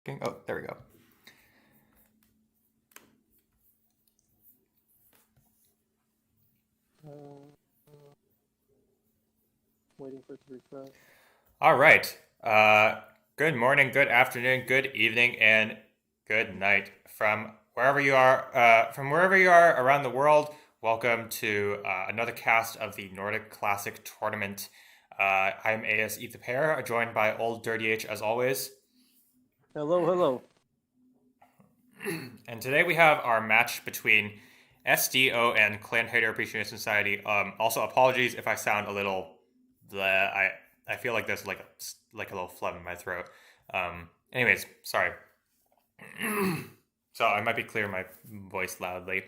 Oh, there we go. Waiting for it to refresh. All right. Good morning, good afternoon, good evening, and good night from wherever you are. Around the world. Welcome to another cast of the Nordic Classic Tournament. I'm olddirtyh, joined by olddirtyh as always. Hello, hello. And today we have our match between SDO and Clanhater Appreciation Society. Also, apologies if I sound a little. I feel like there's like a little phlegm in my throat. Anyways, sorry. So I might be clearing my voice loudly.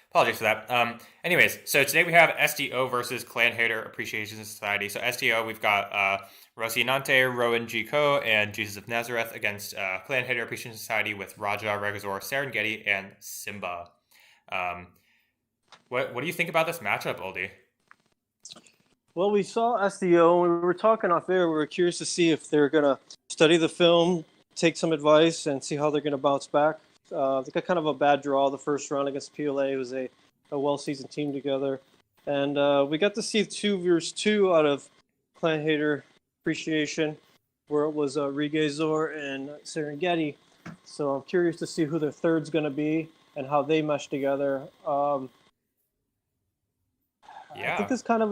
Apologies for that. Anyways, so today we have SDO versus Clanhater Appreciation Society. So SDO, we've got Rocinante, Rowan G. Ko, and Jesus of Nazareth against Clanhater Appreciation Society with Raja, Regazor, Serengeti, and Simba. What do you think about this matchup, Oldie? Well, we saw SDO and we were talking off air. We were curious to see if they're going to study the film, take some advice, and see how they're going to bounce back. They got kind of a bad draw the first round against PLA, who's a well-seasoned team together. And we got to see 2v2 out of Clanhater Appreciation, where it was Regazor and Serengeti. So I'm curious to see who their third's going to be and how they mesh together. Yeah. I think it's kind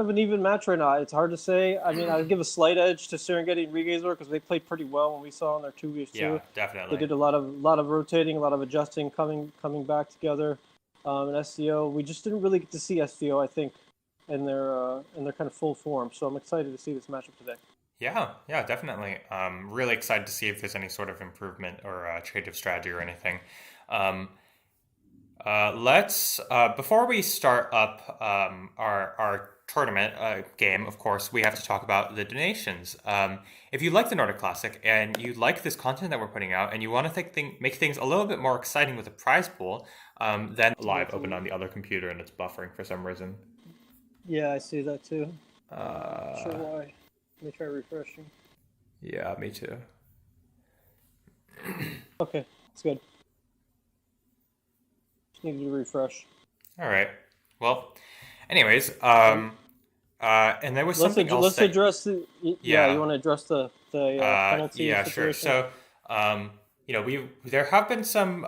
of an even match right now. It's hard to say. I mean, I'd give a slight edge to Serengeti and Regazor because they played pretty well when we saw on their 2v2. Yeah, definitely. They did a lot of rotating, a lot of adjusting, coming back together. And SDO, we just didn't really get to see SDO, I think, in their kind of full form. So I'm excited to see this matchup today. Yeah, definitely. Really excited to see if there's any sort of improvement or change of strategy or anything. Let's before we start up our tournament game, of course, we have to talk about the donations. If you like the Nordic Classic and you like this content that we're putting out, and you want to make things a little bit more exciting with the prize pool, then live opened on the other computer and it's buffering for some reason. Yeah, I see that too. Not sure why. Let me try refreshing. Yeah, me too. Okay, it's good. Needed to refresh. All right. Well, anyways, and there was something else. Let's address the. Yeah, you want to address the penalty? Yeah, situation? Sure. So, there have been some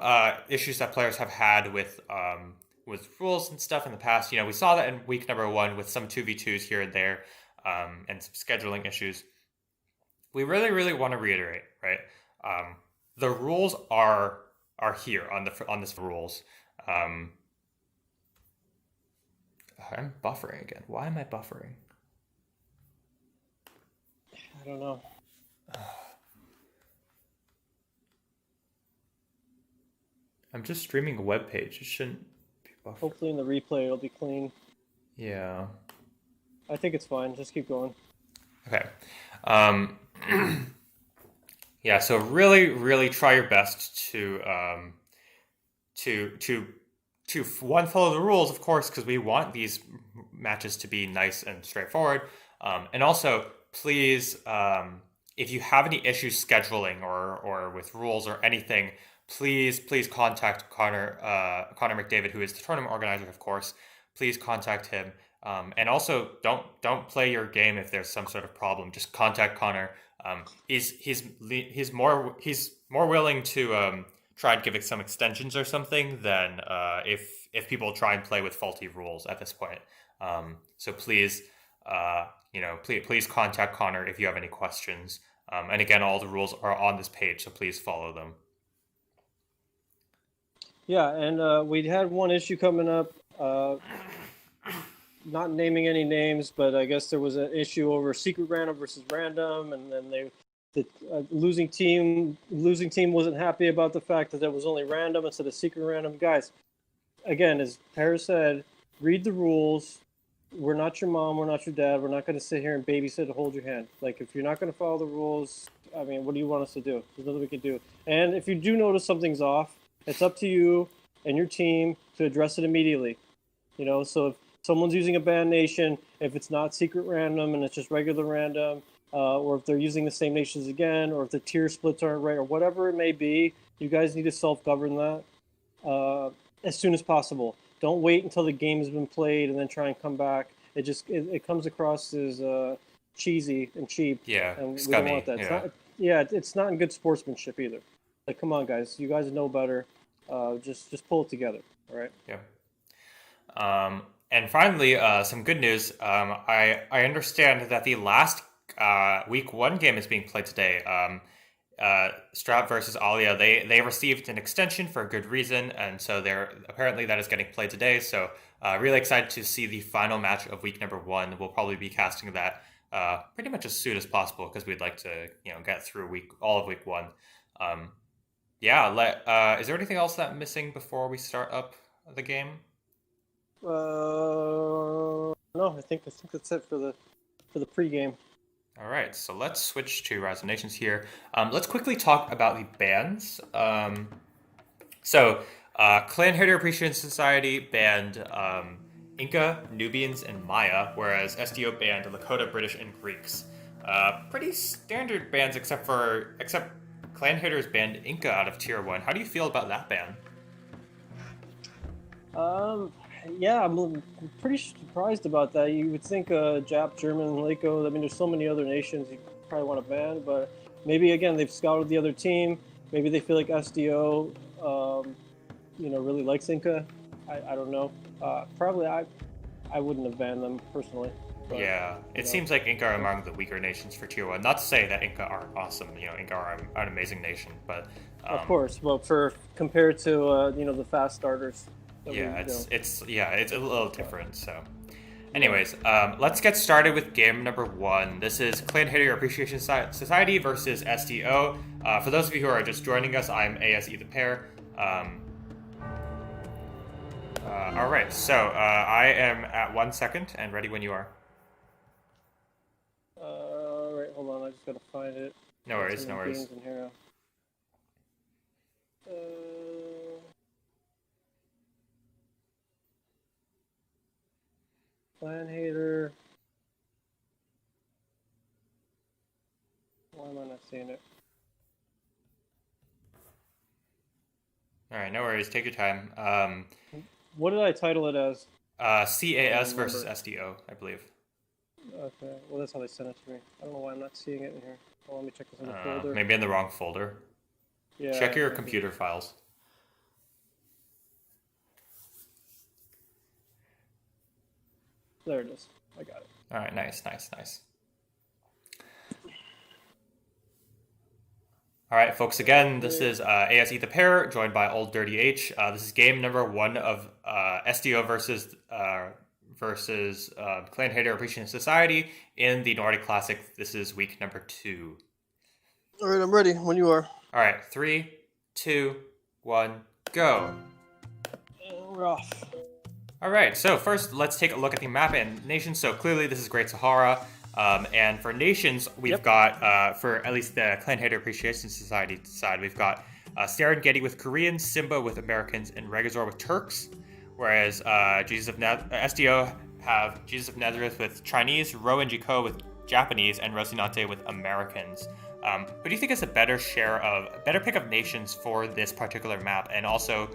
issues that players have had with rules and stuff in the past. We saw that in week number 1 with some 2v2s here and there, and some scheduling issues. We really want to reiterate, right? The rules are here on this rules. I'm buffering again. Why am I buffering? I don't know. I'm just streaming a web page. It shouldn't be buffering. Hopefully in the replay it'll be clean. Yeah. I think it's fine. Just keep going. Okay. Yeah. So really try your best to one, follow the rules, of course, because we want these matches to be nice and straightforward. And also, please, if you have any issues scheduling or with rules or anything, please contact Connor McDavid, who is the tournament organizer, of course. Please contact him. And also, don't play your game if there's some sort of problem. Just contact Connor. He's more willing to try and give it some extensions or something than if people try and play with faulty rules at this point. So please, please contact Connor if you have any questions. And again, all the rules are on this page, so please follow them. Yeah, and we had one issue coming up. Not naming any names, but I guess there was an issue over secret random versus random, and then the losing team wasn't happy about the fact that there was only random instead of secret random. Guys, again, as Paris said, read the rules. We're not your mom. We're not your dad. We're not going to sit here and babysit and hold your hand. Like, if you're not going to follow the rules, I mean, what do you want us to do? There's nothing we can do. And if you do notice something's off, it's up to you and your team to address it immediately. So if someone's using a band nation, if it's not secret random and it's just regular random, or if they're using the same nations again, or if the tier splits aren't right, or whatever it may be, you guys need to self-govern that as soon as possible. Don't wait until the game has been played and then try and come back. It comes across as cheesy and cheap, Yeah, and we don't scummy. want that. Yeah. It's not in good sportsmanship either. Like, come on, guys, you guys know better. Just pull it together. All right. Yeah. And finally, some good news. I understand that the last week one game is being played today. Strap versus Alia. They received an extension for a good reason, and so that is getting played today. So really excited to see the final match of week number one. We'll probably be casting that pretty much as soon as possible because we'd like to get through all of week one. Is there anything else that's missing before we start up the game? No, I think that's it for the pregame. All right, so let's switch to Rise of Nations here. Let's quickly talk about the bans. Clanhater Appreciation Society banned Inca, Nubians, and Maya, whereas SDO banned Lakota, British, and Greeks. Pretty standard bans, except Clanhater's banned Inca out of Tier 1. How do you feel about that ban? Yeah, I'm pretty surprised about that. You would think Jap, German, Lako, I mean, there's so many other nations you probably want to ban, but maybe, again, they've scouted the other team. Maybe they feel like SDO, really likes Inca. I don't know. Probably I wouldn't have banned them personally. But, it seems like Inca are among the weaker nations for Tier 1. Not to say that Inca aren't awesome. Inca are an amazing nation, but... of course. Well, compared to, the fast starters... It's a little different. So, anyways, let's get started with game number one. This is Clanhater Appreciation Society versus SDO. For those of you who are just joining us, I'm olddirtyh. All right, so I am at 1 second and ready when you are. All right, hold on. I just gotta find it. No worries. In here. Clanhater. Why am I not seeing it? All right, no worries. Take your time. What did I title it as? CAS versus SDO, I believe. Okay, well, that's how they sent it to me. I don't know why I'm not seeing it in here. Well, let me check this in the folder. Maybe in the wrong folder. Yeah. Check your computer files. There it is. I got it. All right, nice. All right, folks, again, this is olddirtyh, joined by olddirtyh. This is game number one of SDO versus Clanhater Appreciation Society in the Nordic Classic. This is week number 2. All right, I'm ready when you are. All right, 3, 2, 1, go. We're off. All right, so first let's take a look at the map and nations. So clearly this is Great Sahara. And for nations, we've got, for at least the Clanhater Appreciation Society side, we've got Serengeti with Koreans, Simba with Americans, and Regazor with Turks. Whereas SDO have Jesus of Nazareth with Chinese, Rowan Jiko with Japanese, and Rocinante with Americans. Who do you think is a better pick of nations for this particular map? And also,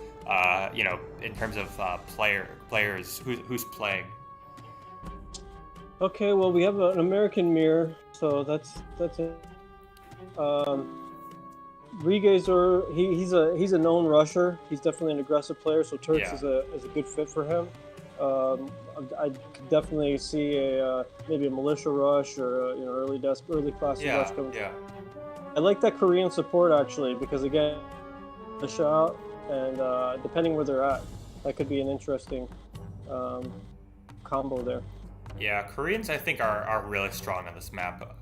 in terms of players, who's playing? Okay, well, we have an American mirror, so that's it. Regazor, he's a known rusher. He's definitely an aggressive player, so Turks is a good fit for him. I could definitely see maybe a militia rush or early class rush coming. Yeah. I like that Korean support actually because again, militia out and depending where they're at, that could be an interesting combo there. Yeah, Koreans I think are really strong on this map.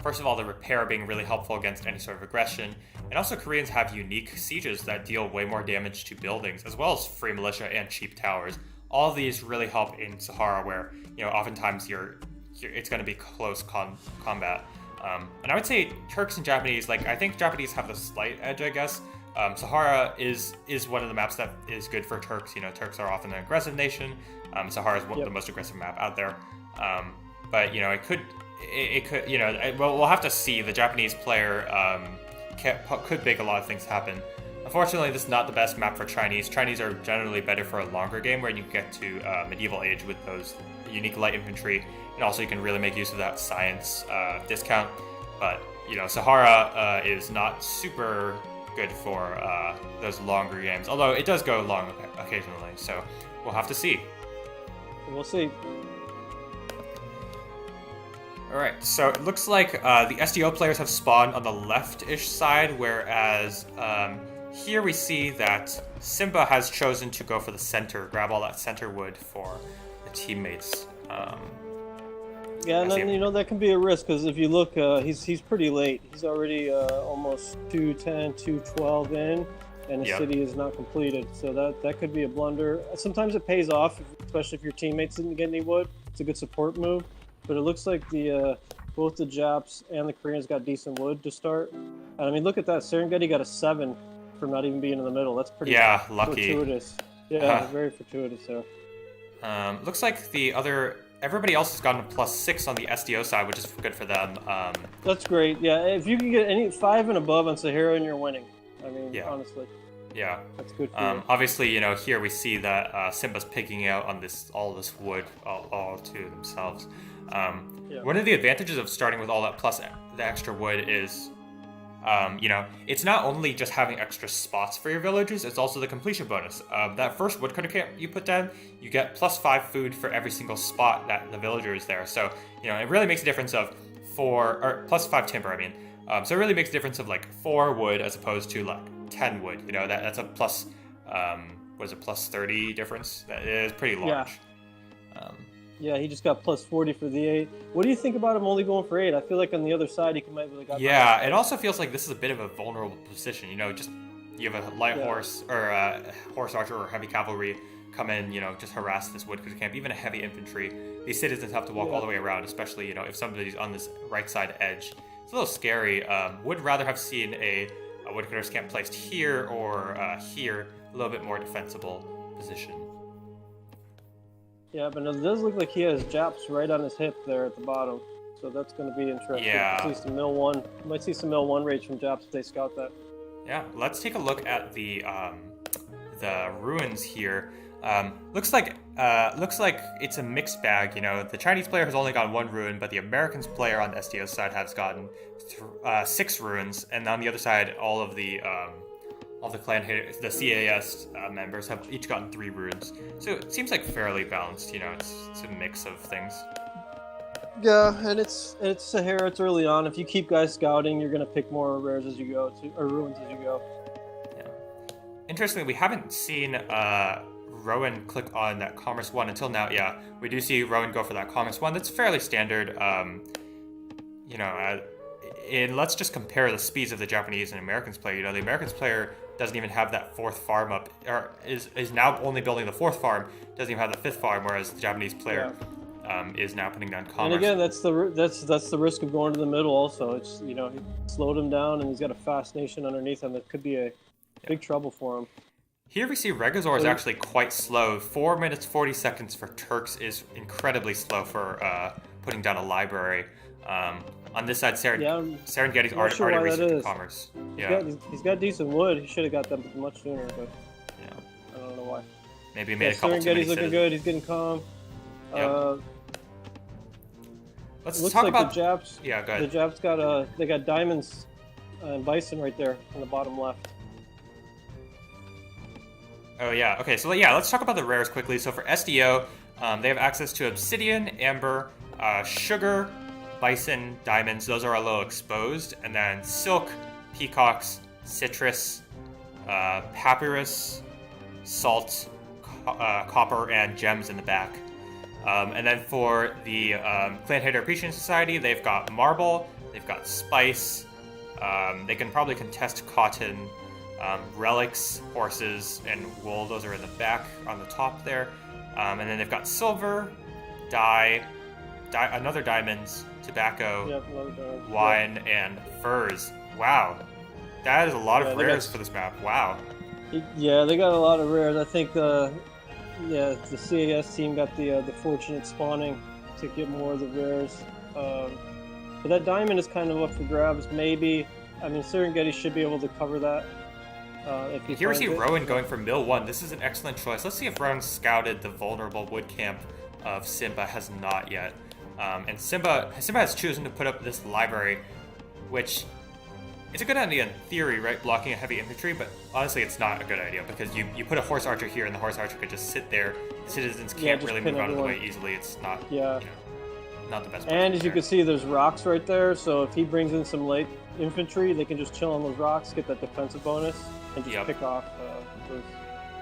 First of all, the repair being really helpful against any sort of aggression, and also Koreans have unique sieges that deal way more damage to buildings, as well as free militia and cheap towers. All of these really help in Sahara, where oftentimes it's going to be close combat. And I would say Turks and Japanese, I think Japanese have the slight edge, I guess. Sahara is one of the maps that is good for Turks. Turks are often an aggressive nation. Sahara is the most aggressive map out there. But it could, well, we'll have to see. The Japanese player could make a lot of things happen. Unfortunately, this is not the best map for Chinese. Chinese are generally better for a longer game where you get to medieval age with those unique light infantry, and also you can really make use of that science discount. But Sahara is not super good for those longer games, although it does go long occasionally. So we'll have to see. We'll see. All right, so it looks like the SDO players have spawned on the left-ish side, whereas here we see that Simba has chosen to go for the center, grab all that center wood for the teammates. Yeah, and then, that can be a risk, because if you look, he's pretty late. He's already almost 2:10, 2:12 in, and the city is not completed. So that could be a blunder. Sometimes it pays off, especially if your teammates didn't get any wood. It's a good support move. But it looks like both the Japs and the Koreans got decent wood to start. And I mean, look at that. Serengeti got a 7 for not even being in the middle. That's pretty lucky. Fortuitous. Yeah, very fortuitous there. Looks like everybody else has gotten a +6 on the SDO side, which is good for them. That's great. Yeah, if you can get any 5 and above on Sahara, and you're winning. I mean, honestly. Yeah. That's good for you. Obviously, here we see that Simba's picking out on all this wood all to themselves. One of the advantages of starting with all that plus the extra wood is, it's not only just having extra spots for your villagers, it's also the completion bonus. That first woodcutter camp you put down, you get +5 food for every single spot that the villager is there. So, it really makes a difference of +5 timber, I mean. So it really makes a difference of like 4 wood as opposed to like 10 wood. That's a plus, +30 difference? That is pretty large. Yeah, he just got +40 for the 8. What do you think about him only going for 8? I feel like on the other side he might have got. Yeah, it also feels like this is a bit of a vulnerable position. Just you have a light horse or a horse archer or heavy cavalry come in, just harass this woodcutter camp. Even a heavy infantry, these citizens have to walk all the way around, especially if somebody's on this right side edge. It's a little scary. Would rather have seen a woodcutter's camp placed here or here, a little bit more defensible position. Yeah, but it does look like he has Japs right on his hip there at the bottom, so that's going to be interesting. Yeah. See some mill 1. You might see some mill 1 raids from Japs if they scout that. Yeah, let's take a look at the ruins here. Looks like it's a mixed bag. The Chinese player has only gotten 1 ruin, but the Americans player on the SDO side has gotten 6 ruins, and on the other side, all of the Clanhater, the CAS members have each gotten 3 runes. So it seems like fairly balanced. It's a mix of things. Yeah, and it's Sahara. It's early on. If you keep guys scouting, you're gonna pick more rares as you go, or ruins as you go. Yeah. Interestingly, we haven't seen Rowan click on that Commerce 1 until now. Yeah, we do see Rowan go for that Commerce 1. That's fairly standard. And let's just compare the speeds of the Japanese and Americans player. The Americans player doesn't even have that 4th farm up, or is now only building the 4th farm, doesn't even have the 5th farm, whereas the Japanese player is now putting down Commerce. And again, that's the risk of going to the middle also. It's, he slowed him down, and he's got a fast nation underneath him that could be a big trouble for him. Here we see Regazor is actually quite slow. 4 minutes 40 seconds for Turks is incredibly slow for putting down a library. On this side, Serengeti's already researched Commerce. Yeah, he's got decent wood. He should have got them much sooner, but I don't know why. Maybe he made a couple too many Serengeti's looking good. He's getting calm. Yep. Let's looks talk like about the Japs. Yeah, go ahead. The Japs got diamonds and bison right there on the bottom left. Oh yeah. Okay. So let's talk about the rares quickly. So for SDO, they have access to obsidian, amber, sugar, bison, diamonds. Those are a little exposed, and then silk, peacocks, citrus, papyrus, salt, copper, and gems in the back. And then for the Clanhater Appreciation Society, they've got marble, they've got spice. They can probably contest cotton. Relics, horses, and wool, those are in the back on the top there. And then they've got silver, another diamonds, tobacco, wine, and furs. Wow. That is a lot of rares for this map. Wow. Yeah, they got a lot of rares. I think the CAS team got the fortunate spawning to get more of the rares. But that diamond is kind of up for grabs. Maybe, I mean, Serengeti should be able to cover that. If he Here we finds see it. Rowan going for mill 1. This is an excellent choice. Let's see if Rowan scouted the vulnerable wood camp of Simba. Has not yet. And Simba has chosen to put up this library, which it's a good idea in theory, right? Blocking a heavy infantry, but honestly, it's not a good idea because you put a horse archer here, and the horse archer could just sit there. The citizens can't really move out of the way easily. It's not, not the best. And as you can see, there's rocks right there. So if he brings in some light infantry, they can just chill on those rocks, get that defensive bonus, and just pick off those.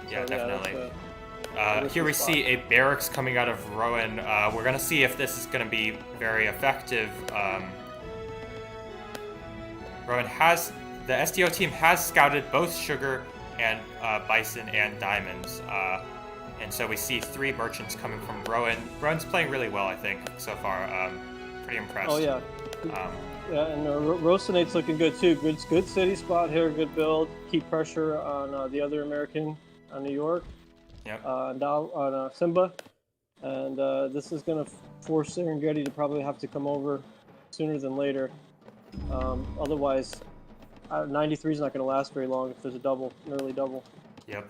Yeah, definitely. Here we see a barracks coming out of Rowan. We're going to see if this is going to be very effective. Rowan the SDO team has scouted both sugar and bison and diamonds. And so we see 3 merchants coming from Rowan. Rowan's playing really well, I think, so far. Pretty impressed. Oh, yeah. Yeah, and Rosinate's looking good, too. Good city spot here, good build. Keep pressure on the other American, on New York. Yep. Now on Simba. And this is going to force Serengeti to probably have to come over sooner than later. Otherwise, 93 is not going to last very long if there's an early double. Yep.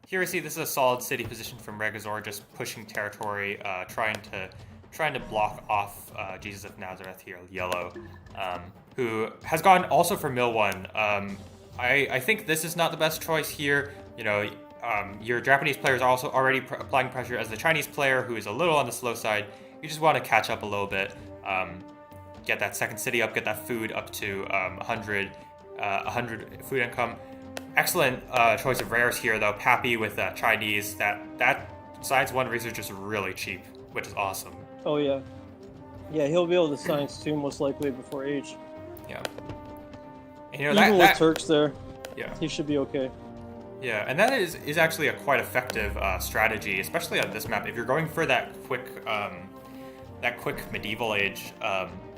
Here we see this is a solid city position from Regazor, just pushing territory, trying to block off Jesus of Nazareth here, yellow, who has gone also for mill 1. I think this is not the best choice here. You know, your Japanese player is also already applying pressure as the Chinese player, who is a little on the slow side. You just want to catch up a little bit. Get that second city up, get that food up to 100 food income. Excellent choice of rares here, though. Pappy with Chinese. That Science 1 research is really cheap, which is awesome. Oh, yeah. Yeah, he'll be able to Science 2 most likely before age. Yeah. And, you know, even with Turks there, he should be okay. Yeah, and that is actually a quite effective strategy, especially on this map. If you're going for that quick medieval age,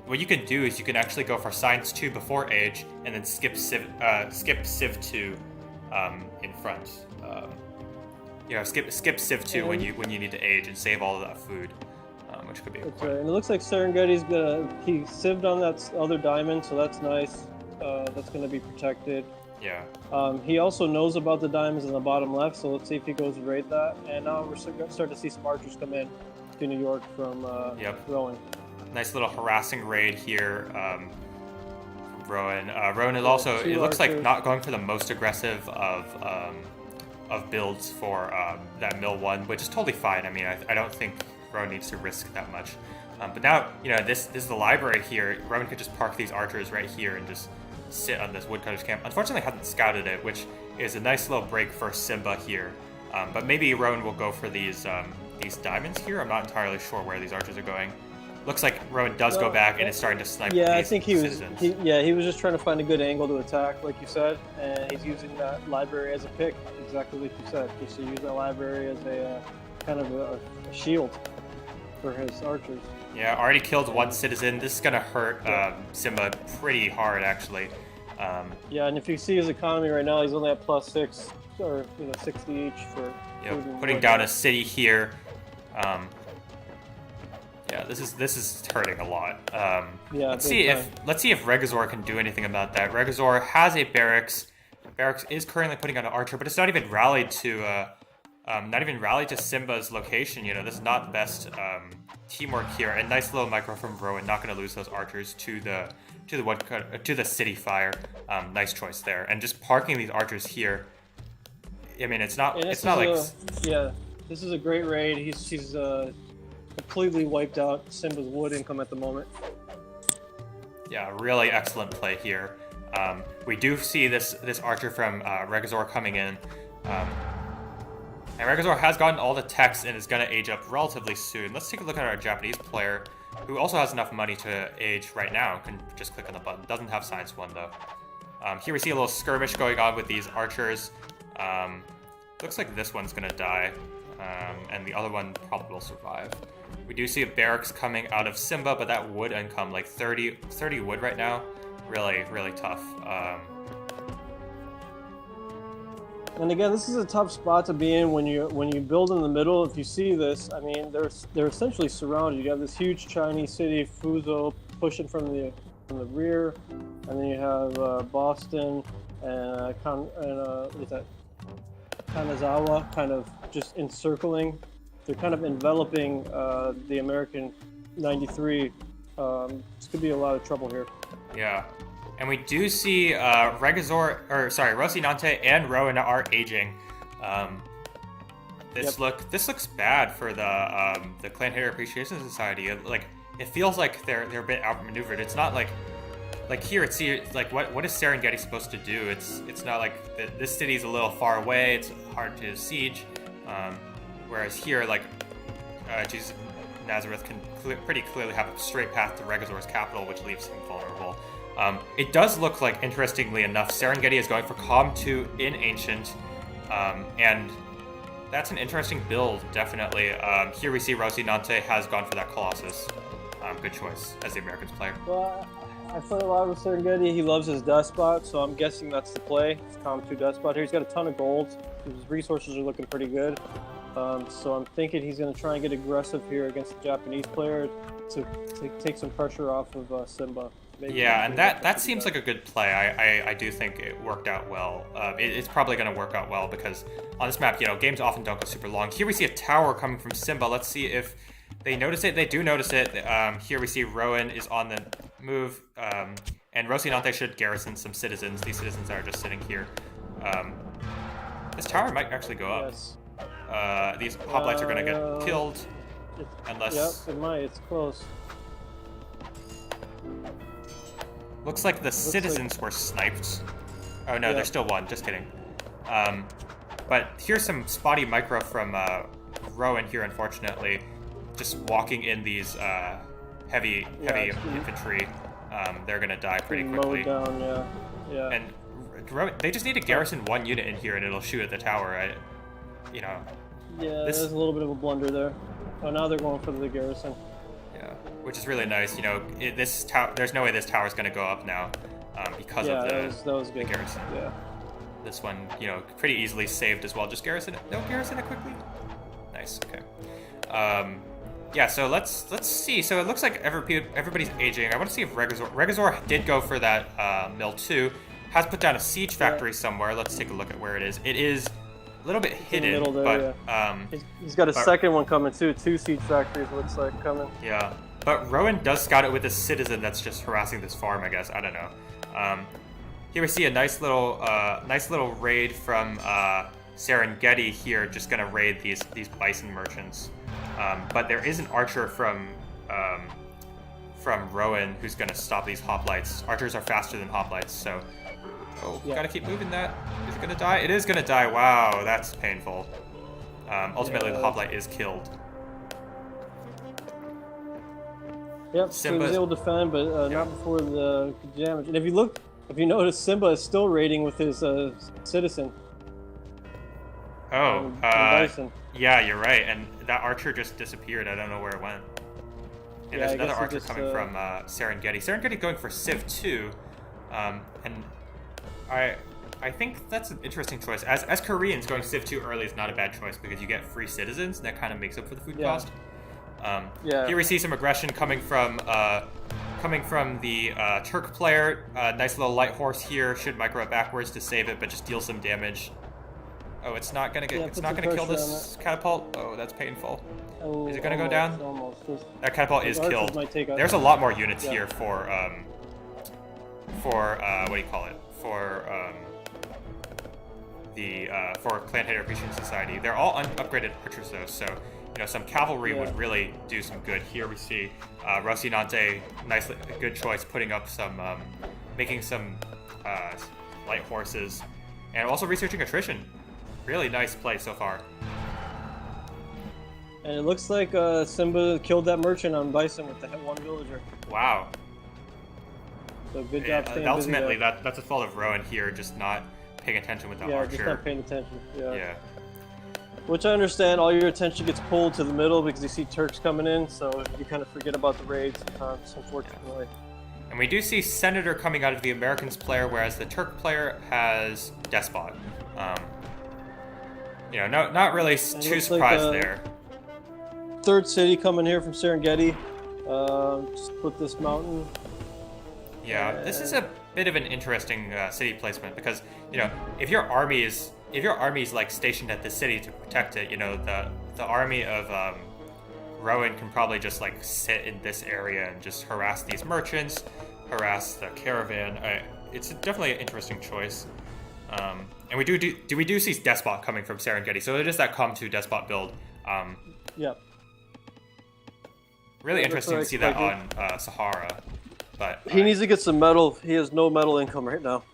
what you can do is you can actually go for Science 2 before age, and then skip Civ 2 in front. Skip Civ 2 when you need to age and save all of that food, which could be. That's right. And it looks like Serengeti's he cived on that other diamond, so that's nice. That's gonna be protected. Yeah. He also knows about the diamonds in the bottom left, so let's see if he goes to raid that. And now we're starting to see some archers come in to New York from Rowan. Nice little harassing raid here. Rowan. Rowan is also, it looks like, not going for the most aggressive of builds for that mill 1, which is totally fine. I mean, I don't think Rowan needs to risk that much. But now, you know, this is the library here. Rowan could just park these archers right here and just sit on this woodcutter's camp. Unfortunately, I haven't scouted it, which is a nice little break for Simba here. But maybe Rowan will go for these diamonds here. I'm not entirely sure where these archers are going. Looks like Rowan does go back and is starting to snipe. Yeah, I think he was just trying to find a good angle to attack, like you said, and he's using that library as a pick, exactly like you said, just to use that library as a kind of a shield for his archers. Yeah, already killed one citizen. This is gonna hurt Simba pretty hard, actually. Yeah, and if you see his economy right now, he's only at +6 or 60 each for. Yeah, putting down a city here. Yeah, this is hurting a lot. Let's see if Regazor can do anything about that. Regazor has a barracks. Barracks is currently putting on an archer, but it's not even rallied to Simba's location. You know, this is not the best teamwork here. And nice little micro from Rowan, not going to lose those archers to the city fire. Nice choice there, and just parking these archers here. I mean, it's not like. This is a great raid. He's completely wiped out Simba's wood income at the moment. Yeah, really excellent play here. We do see this archer from Regazor coming in. And Regazor has gotten all the techs and is going to age up relatively soon. Let's take a look at our Japanese player, who also has enough money to age right now. Can just click on the button. Doesn't have Science 1, though. Here we see a little skirmish going on with these archers. Looks like this one's going to die, and the other one probably will survive. We do see a barracks coming out of Simba, but that wood income, like 30 wood right now, really, really tough. And again, this is a tough spot to be in when you build in the middle. If you see this, I mean, they're essentially surrounded. You have this huge Chinese city, Fuzhou, pushing from the rear, and then you have Boston and what's that? Kanazawa kind of just encircling. They're kind of enveloping the American 93. This could be a lot of trouble here. Yeah. And we do see Rocinante and Rowan are aging. This looks bad for the Clanhater Appreciation Society. It feels like they're a bit outmaneuvered. It's not like here it's like what is Serengeti supposed to do? It's not like this city's a little far away. It's hard to siege. Whereas here, Jesus Nazareth can pretty clearly have a straight path to Regazor's capital, which leaves him vulnerable. It does look like, interestingly enough, Serengeti is going for Calm 2 in Ancient, and that's an interesting build, definitely. Here we see Rocinante has gone for that Colossus. Good choice as the Americans player. Well, I play a lot with Serengeti. He loves his Despot, so I'm guessing that's the play. It's Calm 2 Despot here. He's got a ton of gold. His resources are looking pretty good. So I'm thinking he's going to try and get aggressive here against the Japanese player to take some pressure off of Simba. Maybe and that seems like a good play. I do think it worked out well. It's probably going to work out well because on this map, games often don't go super long. Here we see a tower coming from Simba. Let's see if they notice it. They do notice it. Here we see Rowan is on the move, and Rocinante should garrison some citizens. These citizens are just sitting here. This tower might actually go up. Yes. These hoplites are going to get killed. Unless... Yep, it might. It's close. Looks like the citizens were sniped. Oh no, there's still one. Just kidding. But here's some spotty micro from Rowan here, unfortunately. Just walking in these heavy infantry. They're going to die pretty quickly. Mowed down, yeah. And they just need to garrison one unit in here and it'll shoot at the tower. Yeah, there's a little bit of a blunder there. Oh, now they're going for the garrison. Yeah, which is really nice. This tower. There's no way this tower is going to go up now because of the garrison. Yeah. This one, pretty easily saved as well. Just garrison it. No, garrison it quickly. Nice. Okay. So let's see. So it looks like everybody's aging. I want to see if Regazor did go for that mill too. Has put down a siege factory somewhere. Let's take a look at where it is. It is a little bit hidden, in the middle there, but he's got a second one coming too. 2 siege factories looks like coming. Yeah, but Rowan does scout it with a citizen that's just harassing this farm. I guess I don't know. Here we see a nice little raid from Serengeti here, just gonna raid these bison merchants. But there is an archer from Rowan who's gonna stop these hoplites. Archers are faster than hoplites, so. Gotta keep moving that. Is it gonna die? It is gonna die. Wow, that's painful. Ultimately, the hoplite is killed. Yep, so he was able to defend, but not before the damage. And if you notice, Simba is still raiding with his citizen. Yeah, you're right. And that archer just disappeared. I don't know where it went. And there's another archer coming from Serengeti. Serengeti going for Civ 2, and I think that's an interesting choice. As Koreans, going Civ 2 early is not a bad choice because you get free citizens, and that kind of makes up for the food cost. Here we see some aggression coming from the Turk player. Nice little light horse here. Should micro it backwards to save it, but just deal some damage. Oh, it's not gonna kill this catapult. Oh, that's painful. Is it gonna go down? Almost. That catapult is killed. There's a lot more units here for what do you call it? For Clanhater Appreciation Society. They're all upgraded archers though, so some cavalry would really do some good. Here we see Rocinante, good choice, putting up some, making some light horses, and also researching attrition. Really nice play so far. And it looks like Simba killed that merchant on Bison with the one villager. Wow. So good job. Ultimately, that's a fault of Rowan here, just not paying attention with the archer. Just not paying attention. Yeah. Which I understand. All your attention gets pulled to the middle because you see Turks coming in, so you kind of forget about the raids sometimes, unfortunately. And we do see Senator coming out of the Americans player, whereas the Turk player has Despot. Not really too surprised there. Third city coming here from Serengeti. Split this mountain. Yeah, this is a bit of an interesting city placement because if your army is like stationed at the city to protect it, the army of Rowan can probably just like sit in this area and just harass these merchants, harass the caravan. It's definitely an interesting choice. And we do see Despot coming from Serengeti, so it is that Com2 Despot build. Yeah. Really interesting to see that on Sahara. But he needs to get some metal. He has no metal income right now.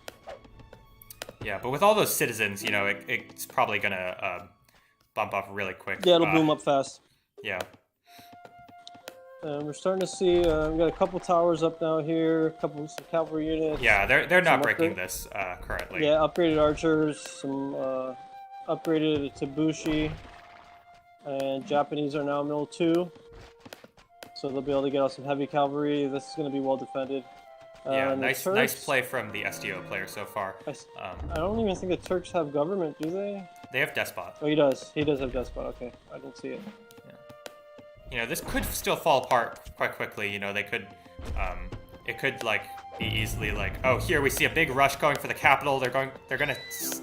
Yeah, but with all those citizens, it's probably gonna bump up really quick. Yeah, it'll boom up fast. Yeah. We're starting to see. We got a couple towers up now here. Some cavalry units. Yeah, they're not breaking this currently. Yeah, upgraded archers. Some upgraded Tabushi, and Japanese are now mill 2. So they'll be able to get out some heavy cavalry. This is going to be well defended. Yeah, nice play from the SDO player so far. I don't even think the Turks have government, do they? They have Despot. Oh, he does. He does have Despot. Okay, I didn't see it. Yeah. This could still fall apart quite quickly. They could, it could like be easily like, oh, here we see a big rush going for the capital. They're gonna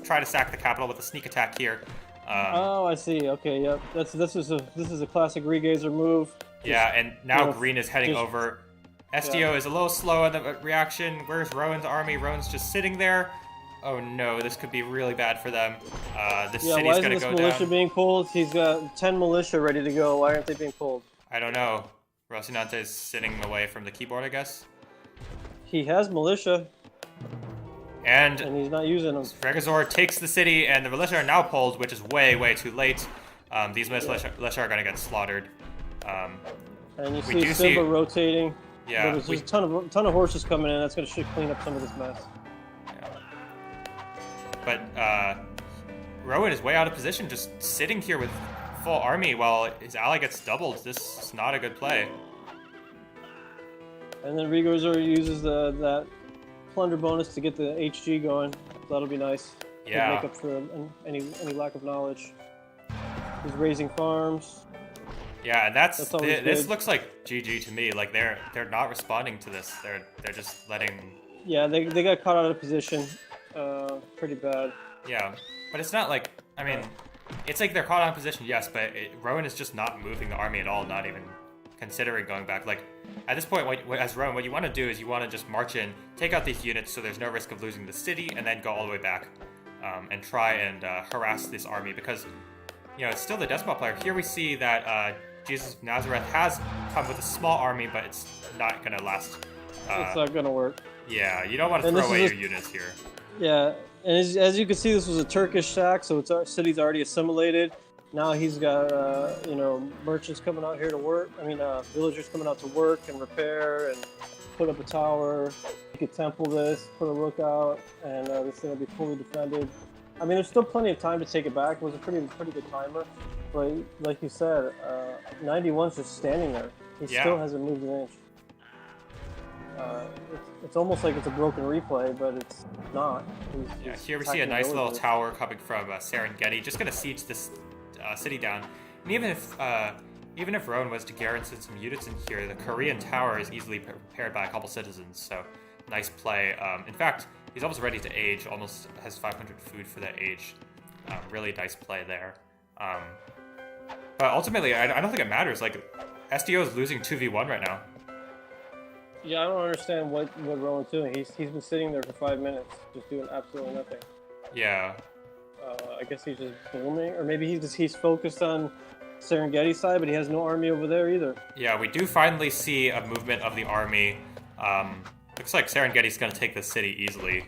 try to sack the capital with a sneak attack here. Oh, I see. Okay, yep. This is a classic Regazer move. Yeah, and now Green is heading over. SDO is a little slow in the reaction. Where's Rowan's army? Rowan's just sitting there. Oh no, this could be really bad for them. This city's gonna go down. Why isn't this militia being pulled? He's got 10 militia ready to go. Why aren't they being pulled? I don't know. Rocinante is sitting away from the keyboard, I guess. He has militia. And he's not using them. Regazor takes the city, and the militia are now pulled, which is way, way too late. These militia are gonna get slaughtered. And you see Simba rotating. Yeah, there's just a ton of horses coming in. That's should clean up some of this mess. Yeah. But Rowan is way out of position, just sitting here with full army while his ally gets doubled. This is not a good play. And then Regazer uses that plunder bonus to get the HG going. That'll be nice. Yeah. To make up for any lack of knowledge. He's raising farms. Yeah, and this looks like GG to me. Like they're not responding to this. They're just letting. Yeah, they got caught out of position, pretty bad. Yeah, but it's not like, I mean, it's like they're caught out of position, yes, but Rowan is just not moving the army at all. Not even considering going back. Like at this point, as Rowan, what you want to do is you want to just march in, take out these units, so there's no risk of losing the city, and then go all the way back, and try and harass this army because, it's still the Despot player. Here we see that. Jesus of Nazareth has come with a small army, but it's not going to last. It's not going to work. Yeah, you don't want to throw away your units here. Yeah, and as you can see, this was a Turkish sack, so our city's already assimilated. Now he's got, merchants coming out here to work. Villagers coming out to work and repair and put up a tower. You could temple this, put a lookout, and this thing will be fully defended. There's still plenty of time to take it back. It was a pretty good timer. But like you said, 91's just standing there. He still hasn't moved an inch. It's almost like it's a broken replay, but it's not. Here we see a nice little tower coming from Serengeti, just going to siege this city down. And even if Rowan was to garrison some units in here, the Korean tower is easily repaired by a couple citizens. So nice play. In fact, he's almost ready to age. Almost has 500 food for that age. Really nice play there. But ultimately, I don't think it matters. Like, SDO is losing 2v1 right now. Yeah, I don't understand what Rowan's doing. He's been sitting there for 5 minutes, just doing absolutely nothing. Yeah. I guess he's just booming, or maybe he's focused on Serengeti side, but he has no army over there either. Yeah, we do finally see a movement of the army. Looks like Serengeti's going to take the city easily.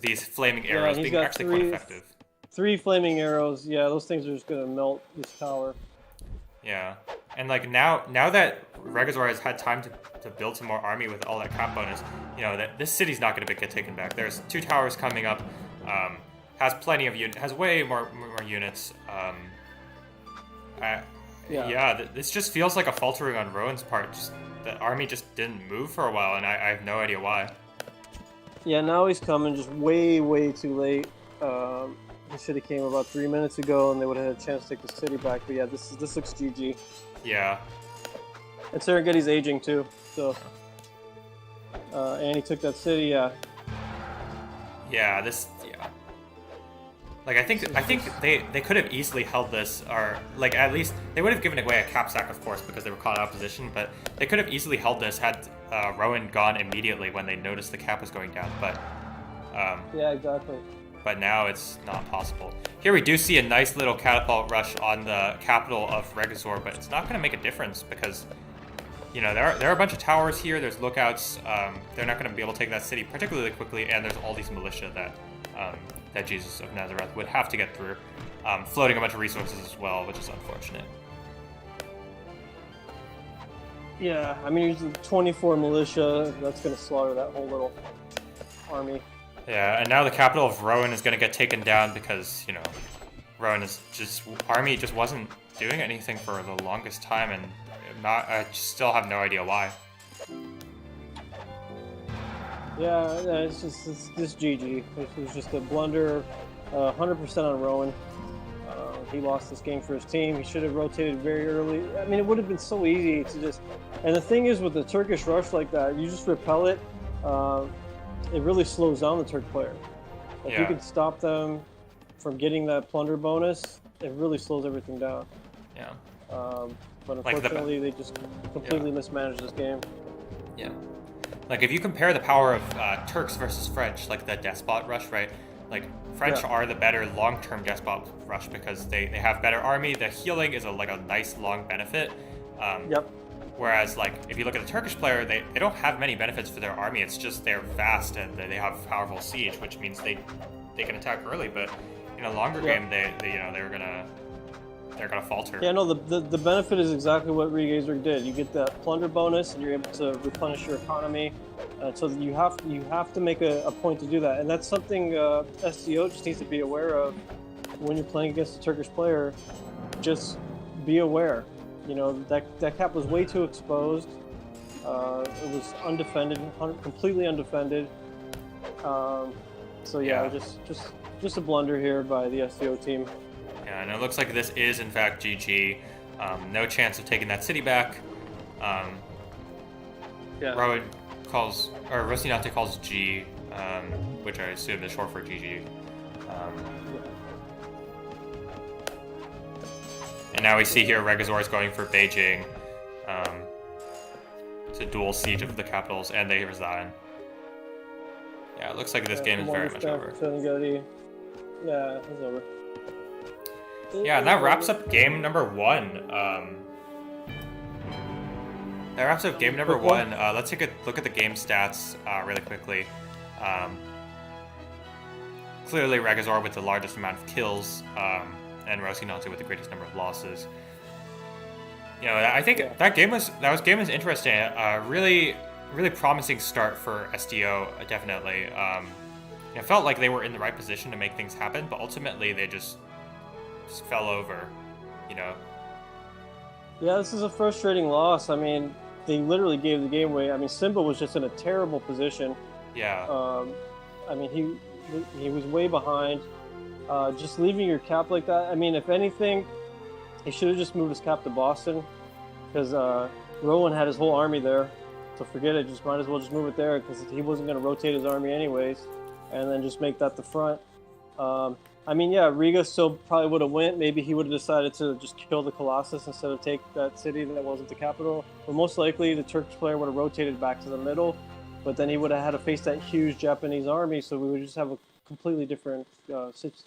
These flaming arrows being actually quite effective. 3 flaming arrows. Yeah, those things are just going to melt this tower. Yeah, and like now that Regazor has had time to build some more army with all that cap bonus, that this city's not going to get taken back. There's 2 towers coming up. Has plenty of units. Has way more units. This just feels like a faltering on Rowan's part. Just the army just didn't move for a while, and I have no idea why. Yeah, now he's coming just way too late. He should have came about 3 minutes ago, and they would have had a chance to take the city back. But yeah, this looks GG. Yeah. And Serengeti's aging too, so. And he took that city, yeah. Yeah, yeah. Like I think they could have easily held this, or like at least they would have given away a cap sack, of course, because they were caught out of position. But they could have easily held this had Rowan gone immediately when they noticed the cap was going down. But yeah, exactly. But now it's not possible. Here we do see a nice little catapult rush on the capital of Regazor, but it's not going to make a difference because, you know, there are a bunch of towers here. There's lookouts. They're not going to be able to take that city particularly quickly, and there's all these militia that Jesus of Nazareth would have to get through, floating a bunch of resources as well, which is unfortunate. Yeah, I mean, using 24 militia, that's going to slaughter that whole little army. Yeah, and now the capital of Rowan is going to get taken down because, you know, Rowan army just wasn't doing anything for the longest time, and I still have no idea why. Yeah, it's GG. It was just a blunder, 100% on Rowan. He lost this game for his team. He should have rotated very early. I mean, it would have been so easy to just... And the thing is, with the Turkish rush like that, you just repel it. It really slows down the Turk player. If you can stop them from getting that plunder bonus, it really slows everything down. Yeah. But unfortunately, they just completely mismanaged this game. Yeah. Like, if you compare the power of Turks versus French, like the Despot rush, right? Like, French are the better long-term Despot rush because they have better army. The healing is a nice long benefit. Whereas, like, if you look at the Turkish player, they don't have many benefits for their army. It's just they're fast and they have powerful siege, which means they can attack early. But in a longer game, they're gonna falter. Yeah, no, the benefit is exactly what Regazor did. You get that plunder bonus, and you're able to replenish your economy. So you have to make a point to do that, and that's something SDO just needs to be aware of when you're playing against a Turkish player. Just be aware. You know, that cap was way too exposed. It was undefended, completely undefended. Just a blunder here by the SDO team. Yeah, and it looks like this is in fact GG. No chance of taking that city back. Rowan calls, or Rocinante calls G, which I assume is short for GG. And now we see here Regazor is going for Beijing to dual siege of the capitals, and they resign. Yeah, it looks like this game is very much over. Yeah, it's over. Yeah, and that wraps up game number 1. Let's take a look at the game stats really quickly. Clearly, Regazor with the largest amount of kills, and Rocinante with the greatest number of losses. You know, I think that game was interesting. Really promising start for SDO, definitely. It felt like they were in the right position to make things happen, but ultimately they just fell over, you know. Yeah, this is a frustrating loss. I mean, they literally gave the game away. I mean, Simba was just in a terrible position. Yeah. I mean, he was way behind. Just leaving your cap like that. I mean, if anything, he should have just moved his cap to Boston, because Rowan had his whole army there. So forget it. Just might as well just move it there, because he wasn't going to rotate his army anyways, and then just make that the front. I mean, yeah, Riga still probably would have went. Maybe he would have decided to just kill the Colossus instead of take that city that wasn't the capital. But most likely, the Turkish player would have rotated back to the middle. But then he would have had to face that huge Japanese army, so we would just have a completely different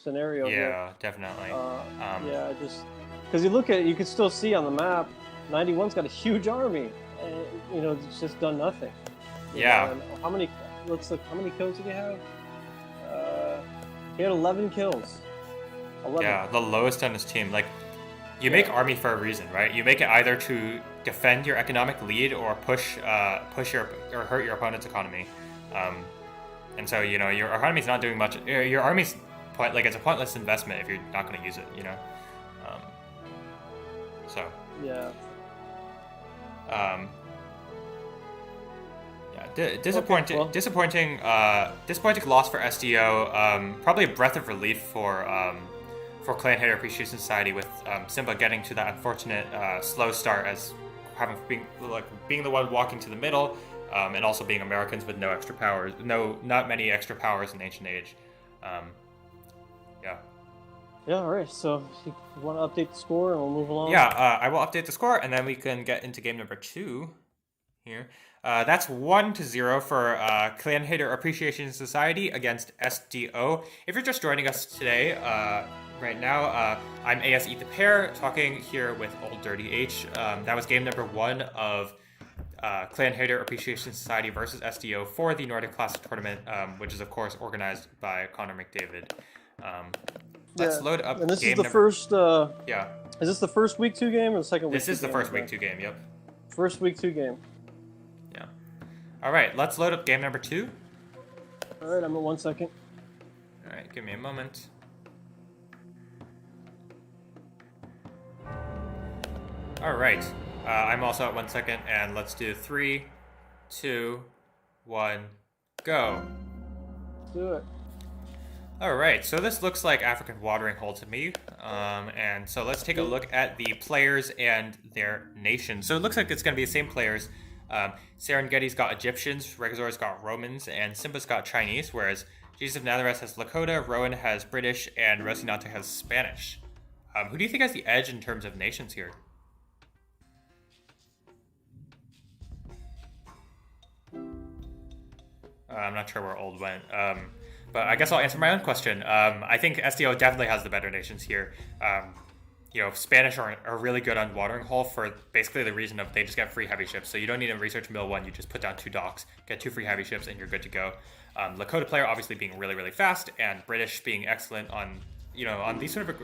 scenario. Yeah, definitely. Yeah, just because you can still see on the map, 91's got a huge army, and you know it's just done nothing. Yeah. How many? Let's look. How many kills did he have? He had 11 kills. 11. Yeah, the lowest on his team. Like, you make army for a reason, right? You make it either to defend your economic lead or hurt your opponent's economy. And so, you know, your economy's not doing much. Your army's it's a pointless investment if you're not going to use it, you know. So. Yeah. Disappointing loss for SDO. Probably a breath of relief for for Clanhater Appreciation Society, with Simba getting to that unfortunate slow start as being the one walking to the middle, and also being Americans with no extra powers, not many extra powers in Ancient Age. Yeah. Yeah, all right. So you want to update the score and we'll move along? Yeah, I will update the score, and then we can get into game number 2 here. That's 1-0 for Clanhater Appreciation Society against SDO. If you're just joining us today, right now, I'm AS Eat the Pair, talking here with olddirtyh. That was game number 1 of Clanhater Appreciation Society versus SDO for the Nordic Classic Tournament, which is, of course, organized by Connor McDavid. Let's load up. And this is the first. Yeah. Is this the first week 2 game or the second week? This is the first week 2 game. Yep. First week 2 game. Yeah. All right. Let's load up game number 2. All right. I'm at 1 second. All right. Give me a moment. All right. I'm also at 1 second, and let's do 3, 2, 1, go. Let's do it. All right, so this looks like African watering hole to me, and so let's take a look at the players and their nations. So it looks like it's going to be the same players. Serengeti's got Egyptians, Regazor's got Romans, and Simba's got Chinese, whereas Jesus of Nazareth has Lakota, Rowan has British, and Rocinante has Spanish. Who do you think has the edge in terms of nations here? I'm not sure where Old went. But I guess I'll answer my own question. I think SDO definitely has the better nations here. Spanish are really good on watering hole for basically the reason of they just get free heavy ships. So you don't need to research mill 1. You just put down 2 docks, get 2 free heavy ships, and you're good to go. Lakota player obviously being really, really fast, and British being excellent on these sort of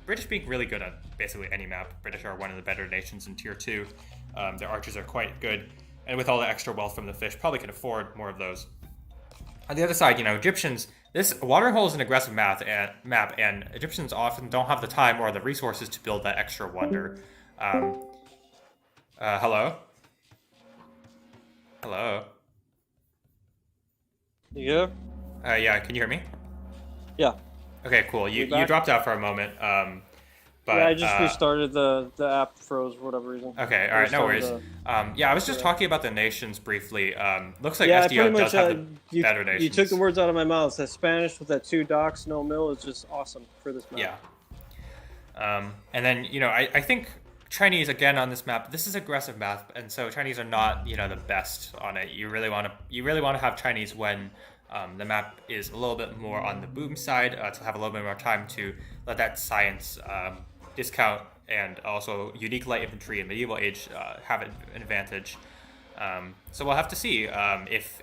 British being really good on basically any map. British are one of the better nations in tier 2. Their archers are quite good, and with all the extra wealth from the fish, probably can afford more of those. On the other side, Egyptians, this watering hole is an aggressive map, and Egyptians often don't have the time or the resources to build that extra wonder. Hello? Hello? Yeah? Yeah, can you hear me? Yeah. Okay, cool. You dropped out for a moment. But, yeah, I just restarted the app froze for whatever reason. Okay, all right, no worries. I was just talking about the nations briefly. Looks like SDO does have the better nations. You took the words out of my mouth. That Spanish with that 2 docks, no mill is just awesome for this map. Yeah. And then, I think Chinese, again, on this map, this is aggressive map, and so Chinese are not, the best on it. You really want to have Chinese when the map is a little bit more on the boom side, to have a little bit more time to let that science discount and also unique light infantry in medieval age have an advantage. So we'll have to see if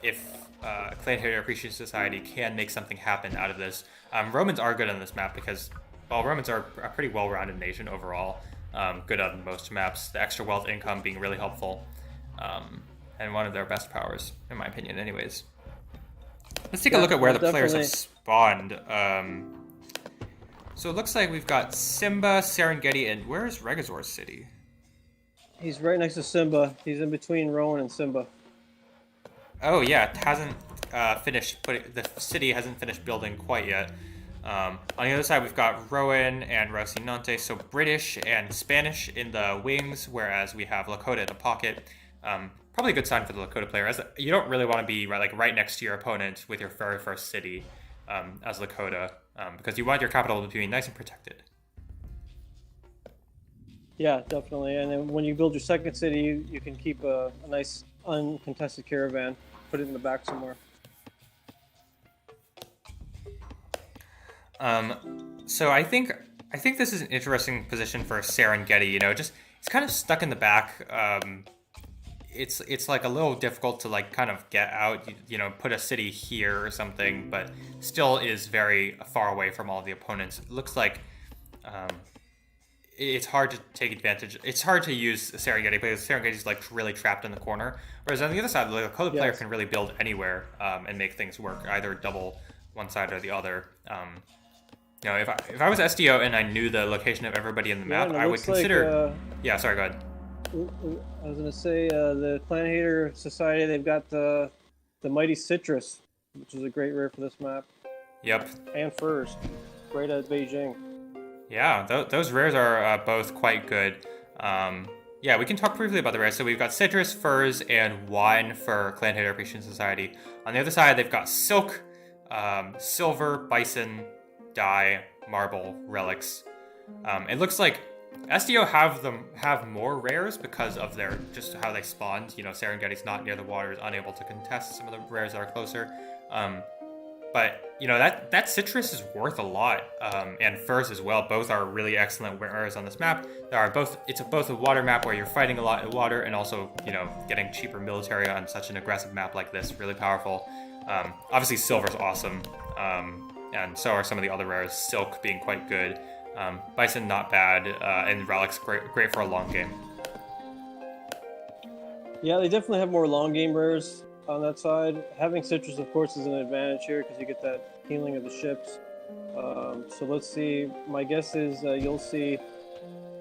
Clanhater Appreciation Society can make something happen out of this. Romans are good on this map because, Romans are a pretty well-rounded nation overall. Good on most maps. The extra wealth income being really helpful, and one of their best powers, in my opinion, anyways. Let's take a look at where the players have spawned. So it looks like we've got Simba, Serengeti, and where's Regazor's city? He's right next to Simba. He's in between Rowan and Simba. Oh yeah, it hasn't finished. The city hasn't finished building quite yet. On the other side, we've got Rowan and Rocinante, so British and Spanish in the wings, whereas we have Lakota in the pocket. Probably a good sign for the Lakota player, as you don't really want to be right next to your opponent with your very first city as Lakota, because you want your capital to be nice and protected. Yeah, definitely. And then when you build your second city, you can keep a nice uncontested caravan, put it in the back somewhere. So I think this is an interesting position for Serengeti. Just it's kind of stuck in the back. It's like a little difficult to kind of get out. Put a city here or something, but still is very far away from all the opponents. It looks like it's hard to take advantage. It's hard to use Serengeti because Serengeti's really trapped in the corner. Whereas on the other side, the Lakota player can really build anywhere and make things work, either double one side or the other. If I was SDO and I knew the location of everybody in the map, I would consider. Yeah, sorry, go ahead. I was gonna say the Clanhater Society. They've got the mighty citrus, which is a great rare for this map. Yep. And furs, great at Beijing. Yeah, those rares are both quite good. Yeah, we can talk briefly about the rares. So we've got citrus, furs, and wine for Clanhater Appreciation Society. On the other side, they've got silk, silver, bison, dye, marble, relics. It looks like SDO have more rares because of their just how they spawned. You know, Serengeti's not near the water, is unable to contest some of the rares that are closer. But you know that citrus is worth a lot, and furs as well. Both are really excellent rares on this map. There are both. It's both a water map where you're fighting a lot in water, and also getting cheaper military on such an aggressive map like this. Really powerful. Obviously, silver's awesome, and so are some of the other rares. Silk being quite good. Bison not bad, and relics great for a long game. Yeah, they definitely have more long game rares on that side. Having citrus, of course, is an advantage here because you get that healing of the ships. So let's see. My guess is you'll see